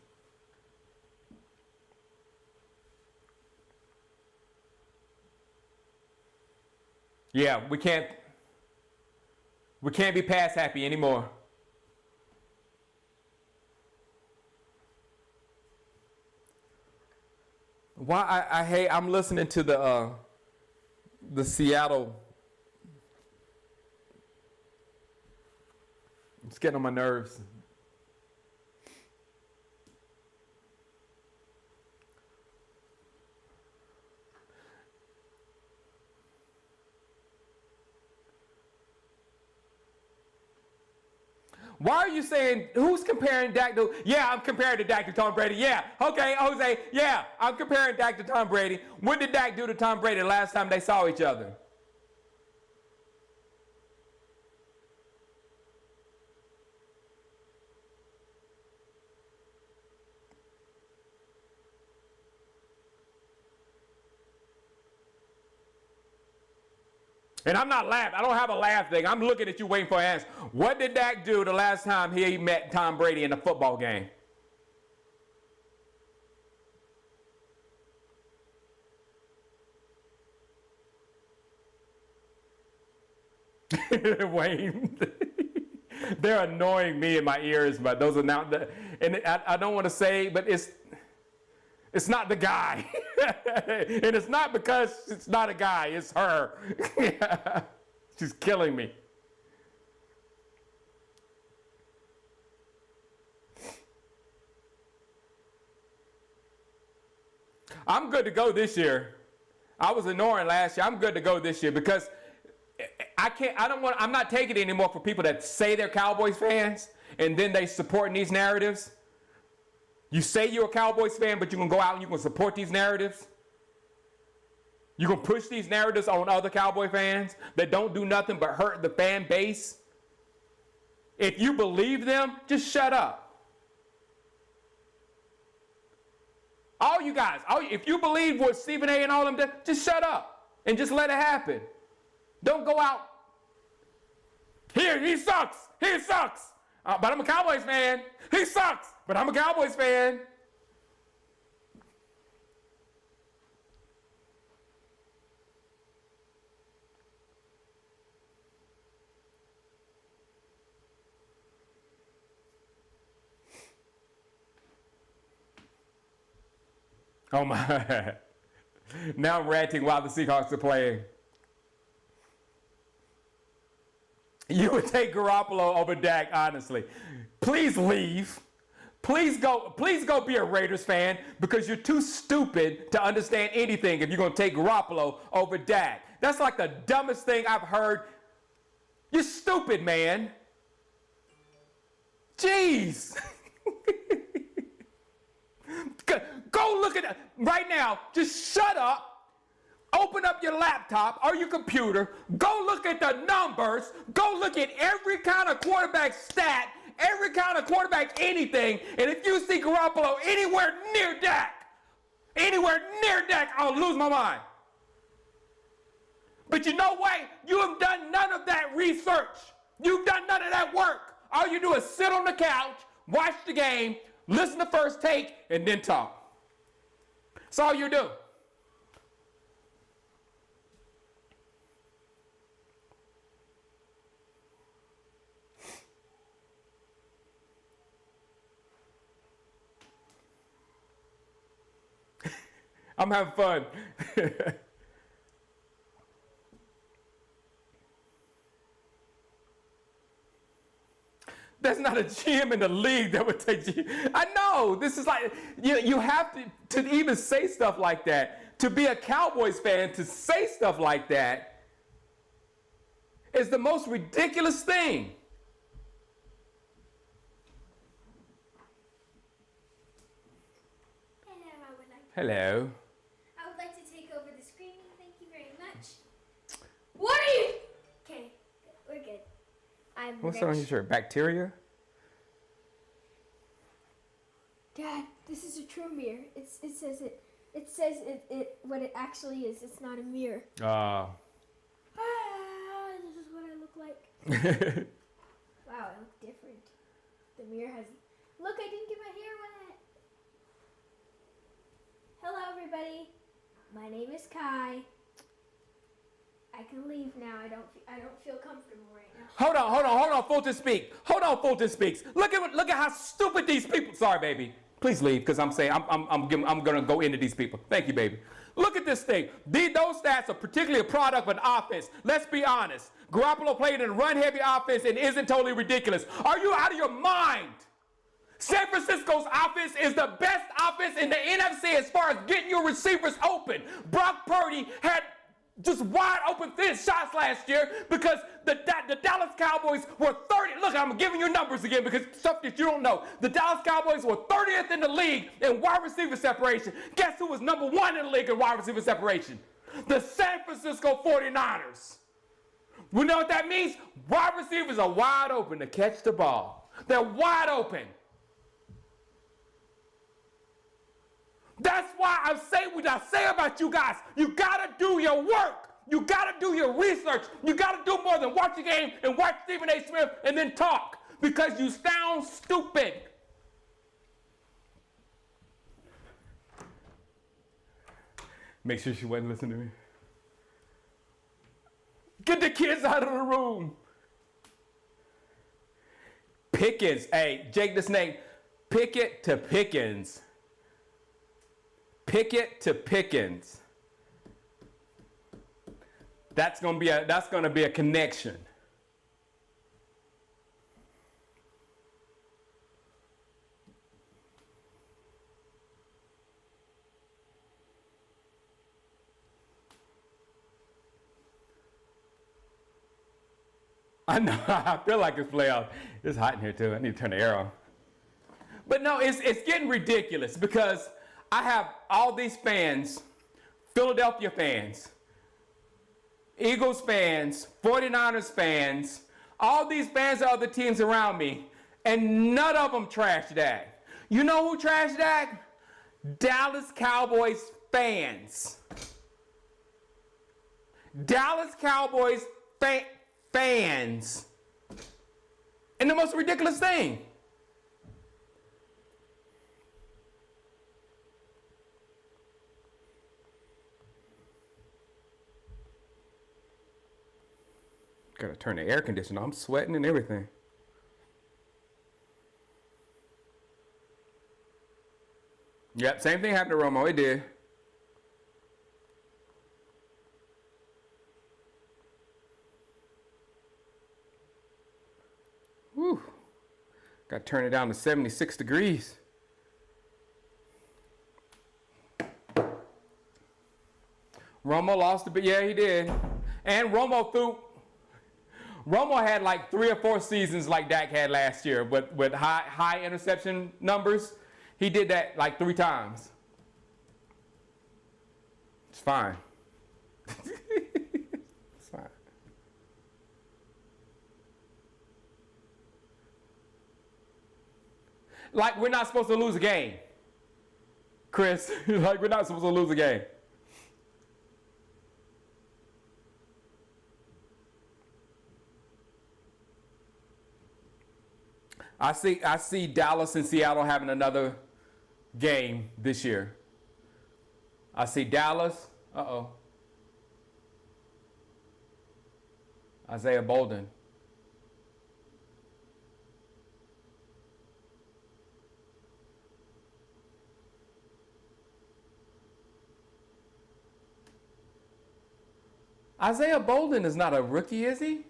Yeah, we can't be pass happy anymore. Why I hate, I'm listening to the Seattle. It's getting on my nerves. Why are you saying, who's comparing Dak to? Yeah, I'm comparing to Dak to Tom Brady. Yeah, okay, Jose. Yeah, I'm comparing Dak to Tom Brady. What did Dak do to Tom Brady the last time they saw each other? And I'm not laughing. I don't have a laugh thing. I'm looking at you waiting for an answer. What did Dak do the last time he met Tom Brady in a football game? Wayne. They're annoying me in my ears, but those are not the, and I don't want to say, but it's not the guy. And it's not because it's not a guy, it's her. She's killing me. I'm good to go this year. I was ignoring last year. I'm good to go this year because I'm not taking it anymore for people that say they're Cowboys fans and then they supporting these narratives. You say you're a Cowboys fan, but you're going to go out and you're going to support these narratives? You're going to push these narratives on other Cowboy fans that don't do nothing but hurt the fan base? If you believe them, just shut up. All you guys, if you believe what Stephen A. and all of them did, just shut up and just let it happen. Don't go out. Here, he sucks. He sucks. But I'm a Cowboys fan. He sucks. But I'm a Cowboys fan. Oh my. Now I'm ranting while the Seahawks are playing. You would take Garoppolo over Dak, honestly. Please leave. Please go be a Raiders fan because you're too stupid to understand anything if you're going to take Garoppolo over Dak. That's like the dumbest thing I've heard. You're stupid, man. Jeez. Go look at it right now. Just shut up. Open up your laptop or your computer. Go look at the numbers. Go look at every kind of quarterback stat, every kind of quarterback anything. And if you see Garoppolo anywhere near Dak, I'll lose my mind. But you know what? You have done none of that research. You've done none of that work. All you do is sit on the couch, watch the game, listen to First Take, and then talk. That's all you do. I'm having fun. There's not a GM in the league that would take you. I know. This is like, you have to even say stuff like that. To be a Cowboys fan, to say stuff like that is the most ridiculous thing. Hello. I would like to take over the screen. Thank you very much. What are you? Okay, we're good. What's on your shirt? Bacteria? Dad, this is a true mirror. It says it what it actually is. It's not a mirror. This is what I look like. Wow, I look different. The mirror has. Look, I didn't get my hair wet. Hello, everybody. My name is Kai. I can leave now. I don't feel comfortable right now. Hold on. Fulton Speak. Hold on, Fulton Speaks. Look at how stupid these people. Sorry, baby. Please leave, because I'm saying I'm gonna go into these people. Thank you, baby. Look at this thing. Those stats are particularly a product of an offense. Let's be honest. Garoppolo played in a run-heavy offense and isn't totally ridiculous. Are you out of your mind? San Francisco's offense is the best offense in the NFC as far as getting your receivers open. Brock Purdy had just wide open thin shots last year because the Dallas Cowboys were 30. Look, I'm giving you numbers again because stuff that you don't know. The Dallas Cowboys were 30th in the league in wide receiver separation. Guess who was number 1 in the league in wide receiver separation? The San Francisco 49ers. We know what that means? Wide receivers are wide open to catch the ball. They're wide open. That's why I say what I say about you guys. You gotta do your work. You gotta do your research. You gotta do more than watch a game and watch Stephen A. Smith and then talk because you sound stupid. Make sure she wasn't listening to me. Get the kids out of the room. Pickens. Hey, Jake the Snake. Pickett to Pickens. Pickett to Pickens. That's gonna be a connection. I know. I feel like it's playoffs. It's hot in here too. I need to turn the air on. But no, it's getting ridiculous because I have all these fans, Philadelphia fans, Eagles fans, 49ers fans, all these fans of other teams around me, and none of them trash Dak. You know who trashed Dak? Dallas Cowboys fans. Dallas Cowboys fans. And the most ridiculous thing, gotta turn the air conditioner on. I'm sweating and everything. Yep, same thing happened to Romo. It did. Whew. Got to turn it down to 76 degrees. Romo lost a bit. Yeah, he did. And Romo had like 3 or 4 seasons like Dak had last year with high interception numbers. He did that like 3 times. It's fine. It's fine. Like we're not supposed to lose a game, Chris. Like we're not supposed to lose a game. I see Dallas and Seattle having another game this year. I see Dallas. Isaiah Bolden. Isaiah Bolden is not a rookie, is he?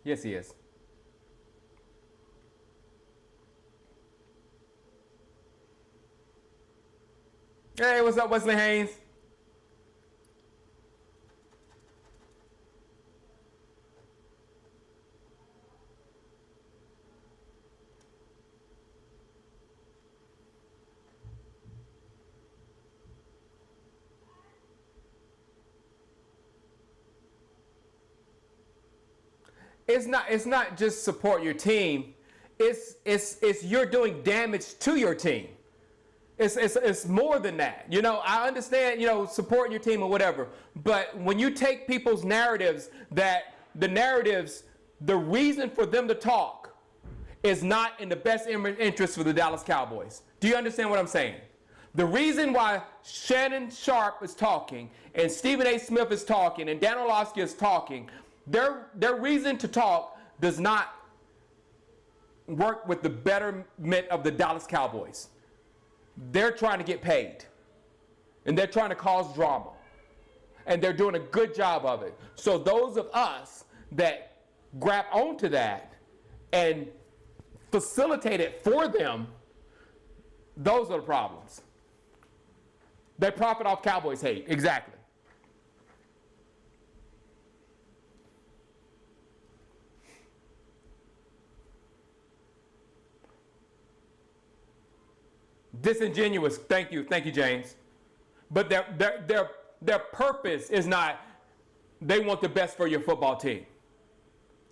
Yes, he is. Hey, what's up, Wesley Haynes? It's not just support your team. It's you're doing damage to your team. It's more than that. You know, I understand, supporting your team or whatever, but when you take people's narratives, the reason for them to talk is not in the best interest for the Dallas Cowboys. Do you understand what I'm saying? The reason why Shannon Sharpe is talking and Stephen A. Smith is talking and Dan Orlovsky is talking, their reason to talk does not work with the betterment of the Dallas Cowboys. They're trying to get paid. And they're trying to cause drama. And they're doing a good job of it. So those of us that grab onto that and facilitate it for them, those are the problems. They profit off Cowboys hate. Exactly. Disingenuous. Thank you, James. But their purpose is not they want the best for your football team.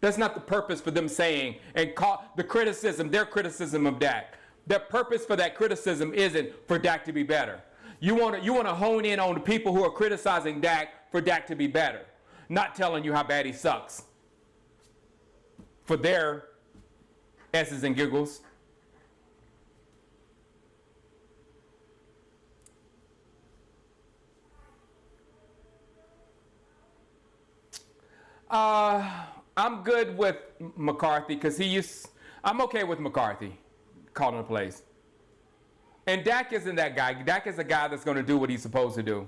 That's not the purpose for them saying and call the criticism, their criticism of Dak. Their purpose for that criticism isn't for Dak to be better. You want to hone in on the people who are criticizing Dak for Dak to be better, not telling you how bad he sucks. For their S's and giggles. I'm good with McCarthy because I'm okay with McCarthy calling the plays. And Dak isn't that guy. Dak is a guy that's going to do what he's supposed to do.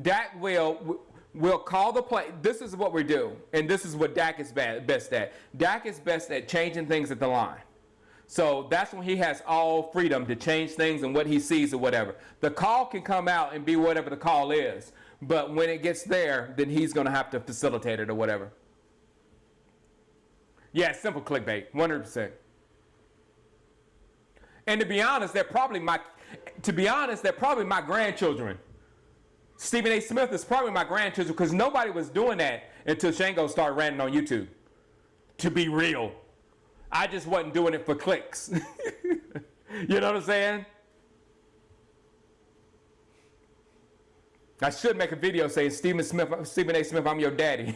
Dak will call the play. This is what we do, and this is what Dak is best at. Dak is best at changing things at the line. So that's when he has all freedom to change things and what he sees or whatever. The call can come out and be whatever the call is. But when it gets there, then he's going to have to facilitate it or whatever. Yeah, simple clickbait, 100%. And to be honest, they're probably my grandchildren. Stephen A. Smith is probably my grandchildren because nobody was doing that until Shango started ranting on YouTube. To be real. I just wasn't doing it for clicks. You know what I'm saying? I should make a video saying, Stephen A. Smith, I'm your daddy.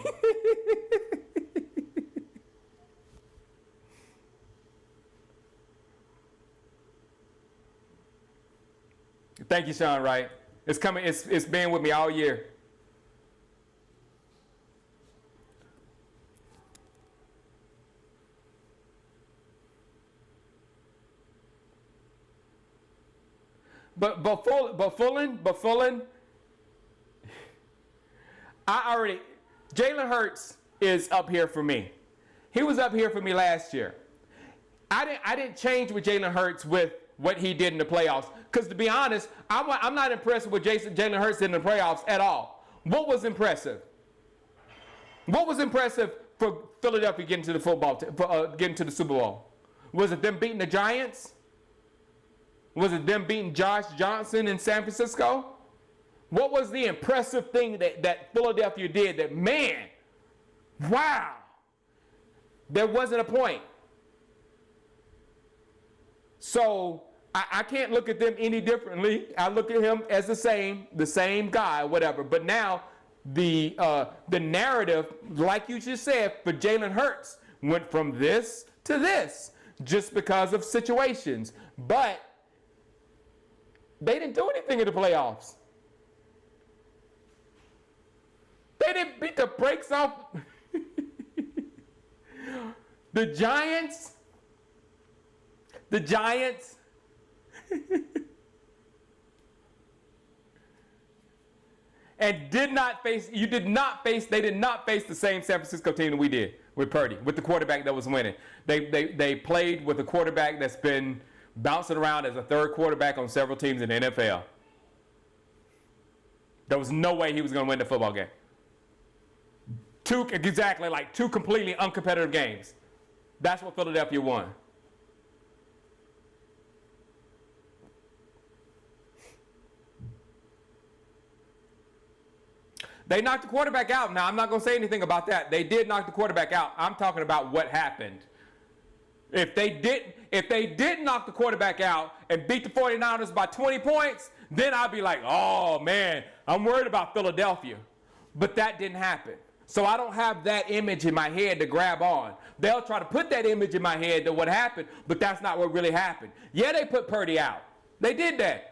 Thank you, Sean Wright. It's coming. It's been with me all year. But Fullen, Jalen Hurts is up here for me. He was up here for me last year. I didn't change with Jalen Hurts with what he did in the playoffs. Because to be honest, I'm not impressed with what Jalen Hurts did in the playoffs at all. What was impressive? What was impressive for Philadelphia getting to the getting to the Super Bowl? Was it them beating the Giants? Was it them beating Josh Johnson in San Francisco? What was the impressive thing that Philadelphia did that, man, wow, there wasn't a point. So I can't look at them any differently. I look at him as the same guy, whatever. But now the narrative, like you just said, for Jalen Hurts went from this to this just because of situations. But they didn't do anything in the playoffs. They didn't beat the brakes off the Giants. The Giants. And they did not face the same San Francisco team that we did with Purdy, with the quarterback that was winning. They played with a quarterback that's been bouncing around as a third quarterback on several teams in the NFL. There was no way he was going to win the football game. Two completely uncompetitive games. That's what Philadelphia won. They knocked the quarterback out. Now, I'm not going to say anything about that. They did knock the quarterback out. I'm talking about what happened. If they did knock the quarterback out and beat the 49ers by 20 points, then I'd be like, oh, man, I'm worried about Philadelphia. But that didn't happen. So I don't have that image in my head to grab on. They'll try to put that image in my head that what happened, but that's not what really happened. Yeah, they put Purdy out. They did that.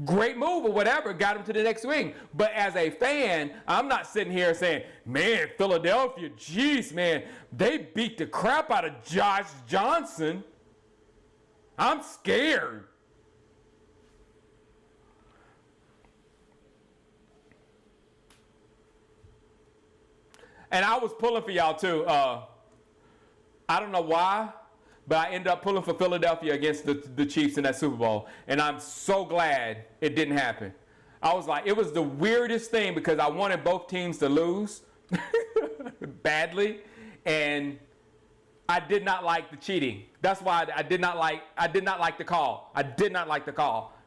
Great move or whatever, got him to the next swing. But as a fan, I'm not sitting here saying, man, Philadelphia, geez, man, they beat the crap out of Josh Johnson. I'm scared. And I was pulling for y'all too. I don't know why, but I ended up pulling for Philadelphia against the Chiefs in that Super Bowl. And I'm so glad it didn't happen. I was like, it was the weirdest thing because I wanted both teams to lose badly. And I did not like the cheating. That's why I did not like the call. I did not like the call.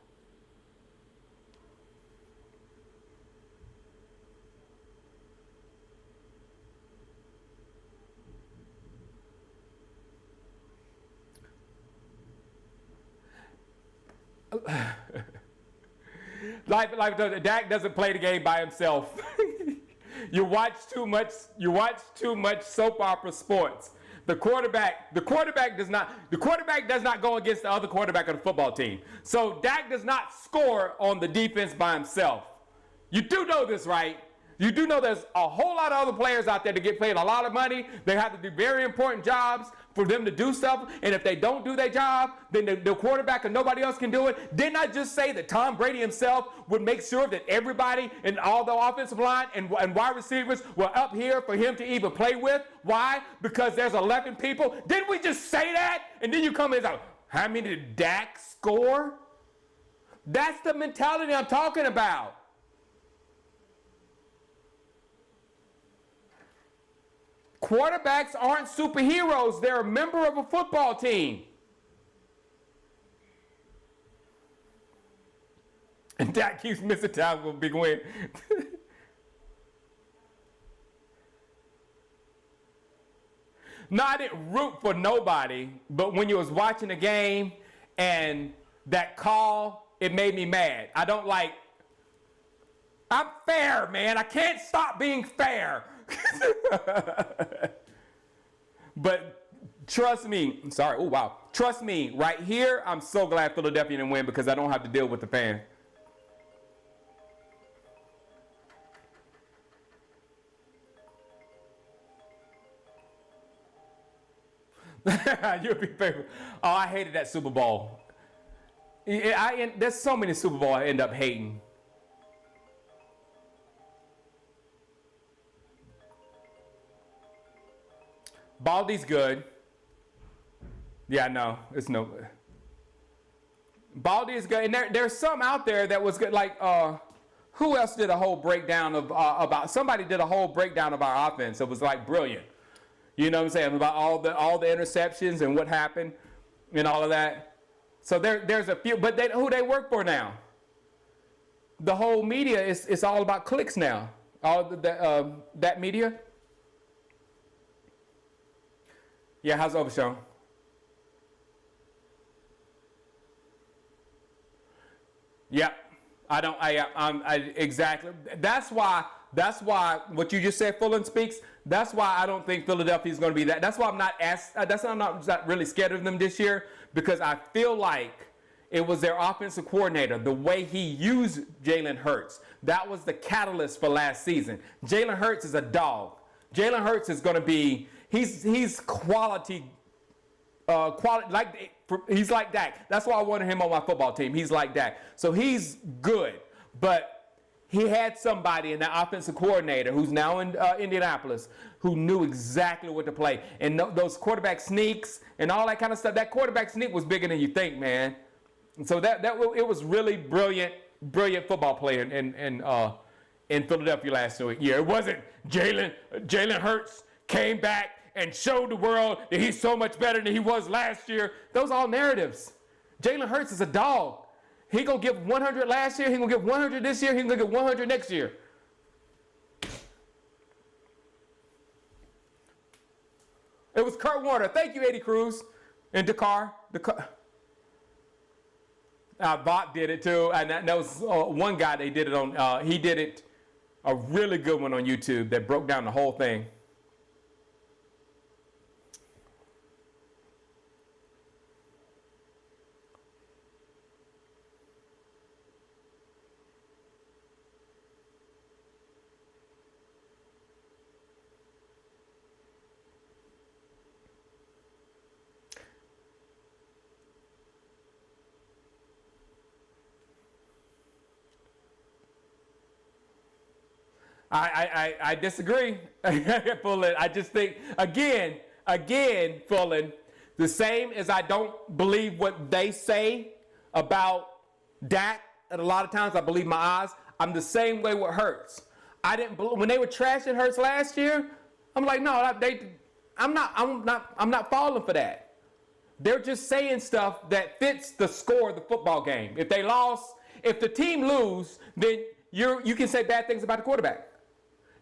Dak doesn't play the game by himself. You watch too much soap opera sports. The quarterback does not go against the other quarterback of the football team. So Dak does not score on the defense by himself. You do know this, right? You do know there's a whole lot of other players out there that get paid a lot of money. They have to do very important jobs for them to do stuff. And if they don't do their job, then the quarterback and nobody else can do it. Didn't I just say that Tom Brady himself would make sure that everybody in all the offensive line and wide receivers were up here for him to even play with? Why? Because there's 11 people. Didn't we just say that? And then you come in and say, how many did Dak score? That's the mentality I'm talking about. Quarterbacks aren't superheroes. They're a member of a football team. And Dak keeps missing time for a big win. No, I didn't root for nobody, but when you was watching the game and that call, it made me mad. I'm fair, man. I can't stop being fair. But trust me, trust me, right here, I'm so glad Philadelphia didn't win because I don't have to deal with the fans. You'll be favorite. Oh, I hated that Super Bowl. There's so many Super Bowl I end up hating. Baldy's good. Yeah, no, it's no. Baldy is good, and there's some out there that was good. Like, who else did a whole breakdown of about? Somebody did a whole breakdown of our offense. It was like brilliant. You know what I'm saying, about all the interceptions and what happened and all of that. So there's a few, but who they work for now? The whole media is all about clicks now. All that media. Yeah, how's Overshown? Yep. Exactly. That's why what you just said, Fulton speaks. That's why I don't think Philadelphia is going to be that. That's why I'm not really scared of them this year, because I feel like it was their offensive coordinator, the way he used Jalen Hurts. That was the catalyst for last season. Jalen Hurts is a dog. Jalen Hurts is going to be, he's quality, he's like Dak. That's why I wanted him on my football team. He's like Dak. So he's good, but he had somebody in the offensive coordinator who's now in Indianapolis who knew exactly what to play. And those quarterback sneaks and all that kind of stuff, that quarterback sneak was bigger than you think, man. And so it was really brilliant football player in Philadelphia last year. It wasn't Jalen Hurts came back and showed the world that he's so much better than he was last year. Those are all narratives. Jalen Hurts is a dog. He gonna give 100 last year. He gonna give 100 this year. He gonna give 100 next year. It was Kurt Warner. Thank you, Eddie Cruz in Dakar. Bot did it too, and that was one guy they did it on. He did it, a really good one on YouTube that broke down the whole thing. I disagree, Fulton. I just think, again, Fulton, The same as I don't believe what they say about Dak. And a lot of times I believe my eyes. I'm the same way with Hurts. I didn't believe, when they were trashing Hurts last year. I'm like, no, I'm not falling for that. They're just saying stuff that fits the score of the football game. If they lost, if the team lose, then you can say bad things about the quarterback.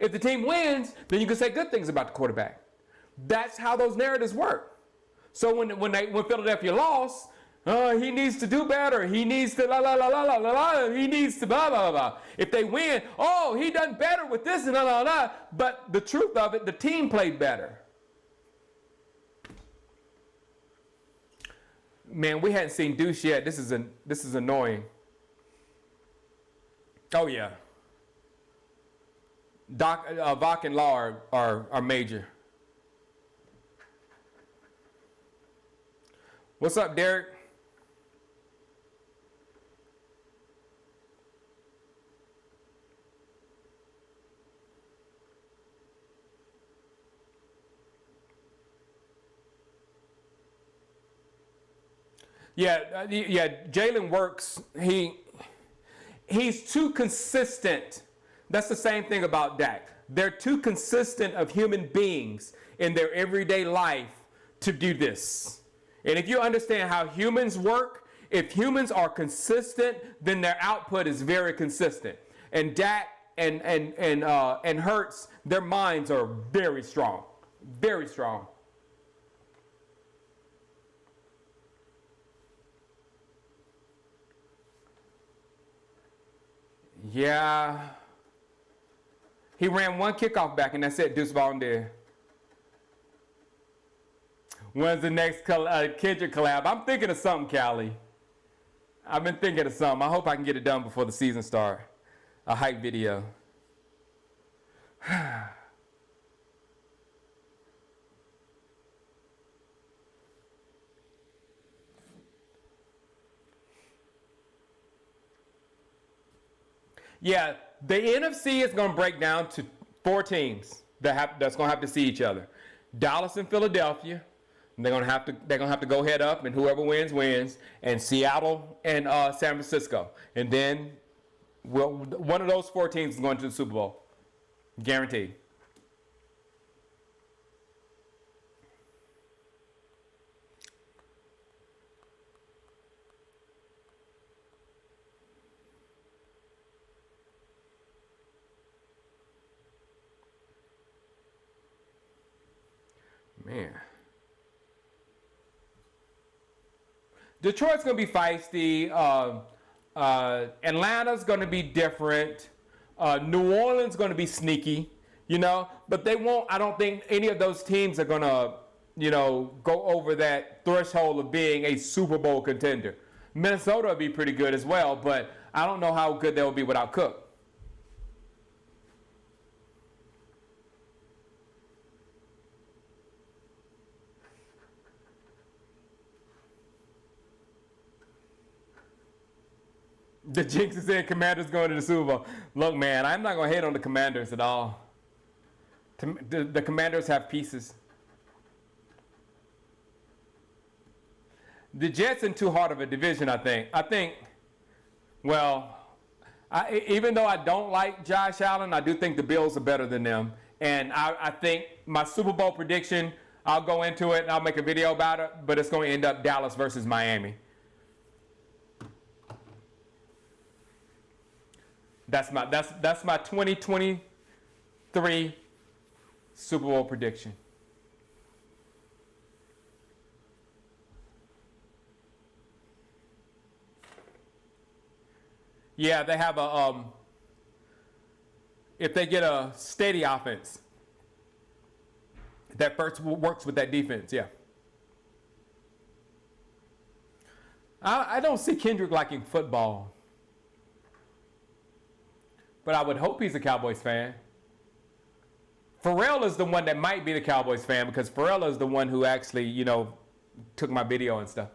If the team wins, then you can say good things about the quarterback. That's how those narratives work. So when Philadelphia lost, he needs to do better. He needs to he needs to blah blah blah. If they win, he done better with this and blah. But the truth of it, the team played better. Man, we hadn't seen Deuce yet. This is annoying. Oh yeah. Vok and Law are major. What's up, Derek? Yeah. Jalen works. He's too consistent. That's the same thing about Dak. They're too consistent of human beings in their everyday life to do this. And if you understand how humans work, if humans are consistent, then their output is very consistent. And Dak and Hurts, their minds are very strong, very strong. Yeah. He ran one kickoff back, and that's it. Deuce Vaughn there. When's the next Kendrick collab? I'm thinking of something, Callie. I've been thinking of something. I hope I can get it done before the season starts. A hype video. Yeah, the NFC is going to break down to 4 teams that's going to have to see each other. Dallas and Philadelphia. They're gonna have to go head up, and whoever wins. And Seattle and San Francisco, and then one of those 4 teams is going to the Super Bowl, guaranteed. Man. Detroit's going to be feisty. Atlanta's going to be different. New Orleans going to be sneaky, But they won't. I don't think any of those teams are going to, go over that threshold of being a Super Bowl contender. Minnesota will be pretty good as well, but I don't know how good they'll be without Cook. The Jinx is saying Commanders going to the Super Bowl. Look, man, I'm not going to hate on the Commanders at all. The Commanders have pieces. The Jets in too hard of a division, I think. Even though I don't like Josh Allen, I do think the Bills are better than them. And I think my Super Bowl prediction, I'll go into it and I'll make a video about it, but it's going to end up Dallas versus Miami. That's my 2023 Super Bowl prediction. Yeah, they have if they get a steady offense that first works with that defense, yeah. I don't see Kendrick liking football. But I would hope he's a Cowboys fan. Pharrell is the one that might be the Cowboys fan because Pharrell is the one who actually, took my video and stuff.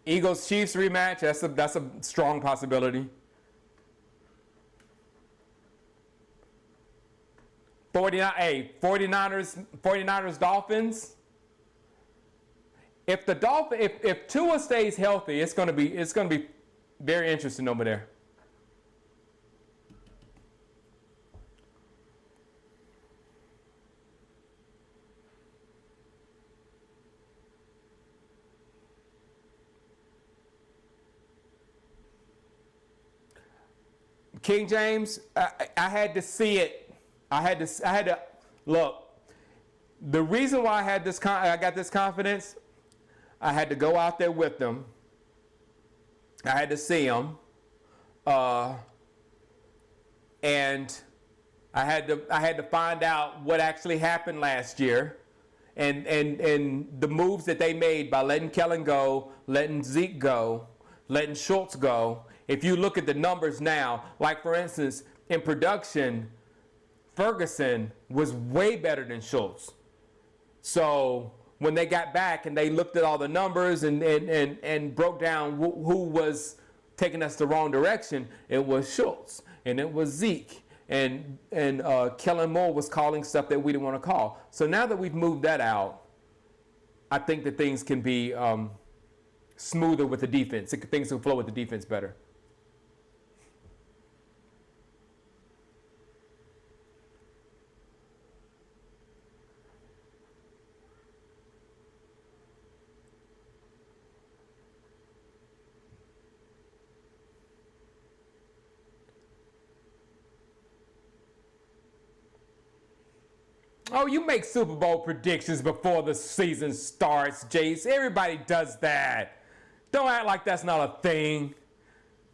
Eagles Chiefs rematch. That's a strong possibility. 49ers Dolphins. If Tua stays healthy, it's gonna be very interesting over there. King James, I had to see it. I had to look. The reason why I got this confidence, I had to go out there with them. I had to see them, and I had to find out what actually happened last year, and the moves that they made by letting Kellen go, letting Zeke go, letting Schultz go. If you look at the numbers now, like for instance, in production, Ferguson was way better than Schultz. So when they got back and they looked at all the numbers and broke down who was taking us the wrong direction, it was Schultz and it was Zeke and Kellen Moore was calling stuff that we didn't want to call. So now that we've moved that out, I think that things can be smoother with the defense. Things will flow with the defense better. Oh, you make Super Bowl predictions before the season starts, Jace. Everybody does that. Don't act like that's not a thing.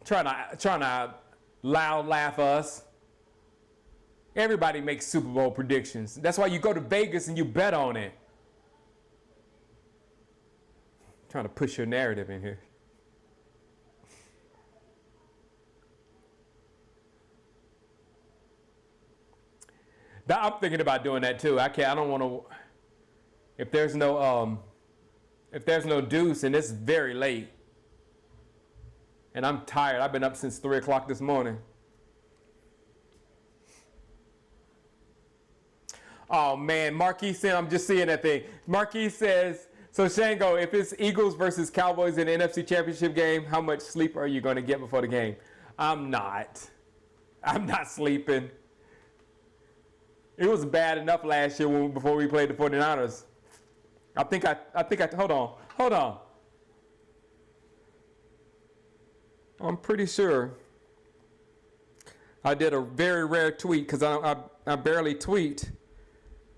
Trying to loud laugh us. Everybody makes Super Bowl predictions. That's why you go to Vegas and you bet on it. Trying to push your narrative in here. I'm thinking about doing that too. I don't want to. If there's no deuce and it's very late, and I'm tired. I've been up since 3 o'clock this morning. Oh man, Marquis said, I'm just seeing that thing. Marquis says, so Shango, if it's Eagles versus Cowboys in the NFC Championship game, how much sleep are you going to get before the game? I'm not sleeping. It was bad enough last year before we played the 49ers. Hold on. I'm pretty sure I did a very rare tweet because I barely tweet,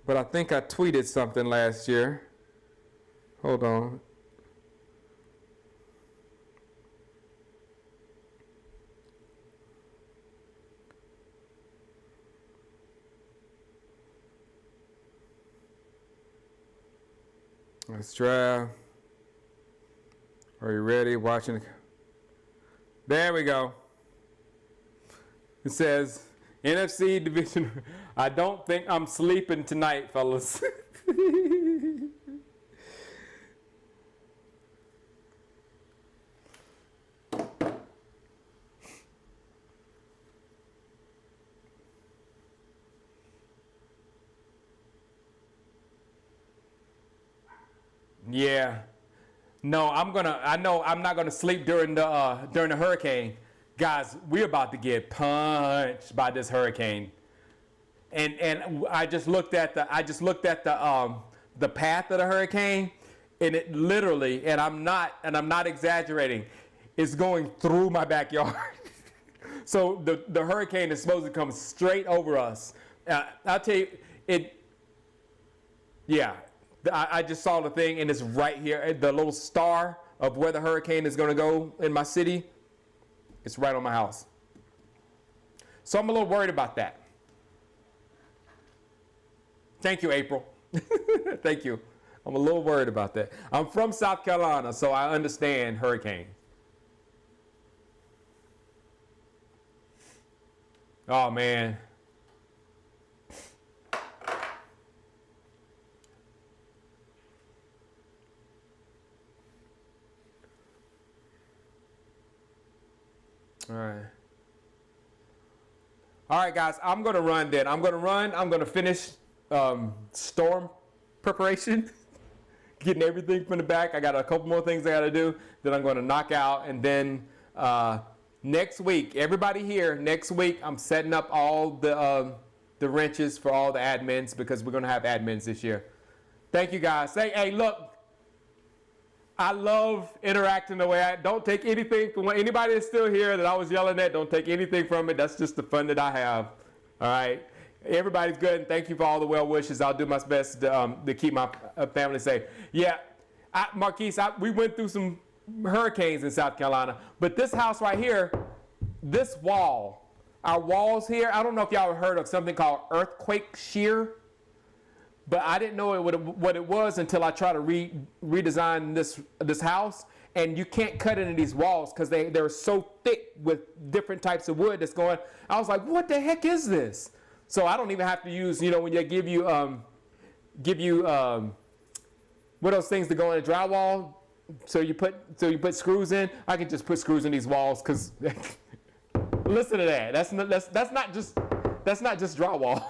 but I think I tweeted something last year. Hold on. Let's try. Are you ready? Watching. There we go. It says, NFC division. I don't think I'm sleeping tonight, fellas. Yeah. No, I'm not gonna sleep during the hurricane. Guys, we're about to get punched by this hurricane. And I just looked at the path of the hurricane, and it literally, and I'm not exaggerating, it's going through my backyard. So the hurricane is supposed to come straight over us. I'll tell you, yeah. I just saw the thing, and it's right here. The little star of where the hurricane is going to go in my city, it's right on my house. So I'm a little worried about that. Thank you, April. Thank you. I'm a little worried about that. I'm from South Carolina, so I understand hurricanes. Oh, man. All right. All right, guys. I'm gonna run then. I'm gonna finish storm preparation, getting everything from the back. I got a couple more things I gotta do that I'm gonna knock out, and then next week, everybody here. Next week, I'm setting up all the wrenches for all the admins because we're gonna have admins this year. Thank you, guys. Hey, look. I love interacting the way I don't take anything from anybody that's still here that I was yelling at. Don't take anything from it. That's just the fun that I have. All right. Everybody's good. And thank you for all the well wishes. I'll do my best to keep my family safe. Yeah. Marquise, we went through some hurricanes in South Carolina, but this house right here, this wall, our walls here, I don't know if y'all have heard of something called earthquake shear. But I didn't know what it was until I tried to redesign this house. And you can't cut into these walls because they're so thick with different types of wood that's going. I was like, what the heck is this? So I don't even have to use, when they give you what those things that go in the drywall. So you put screws in. I can just put screws in these walls because listen to that. That's not just drywall.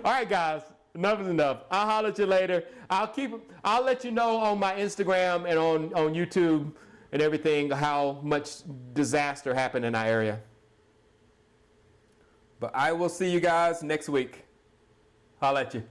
All right, guys. Enough is enough. I'll holler at you later. I'll let you know on my Instagram and on YouTube and everything how much disaster happened in our area. But I will see you guys next week. Holler at you.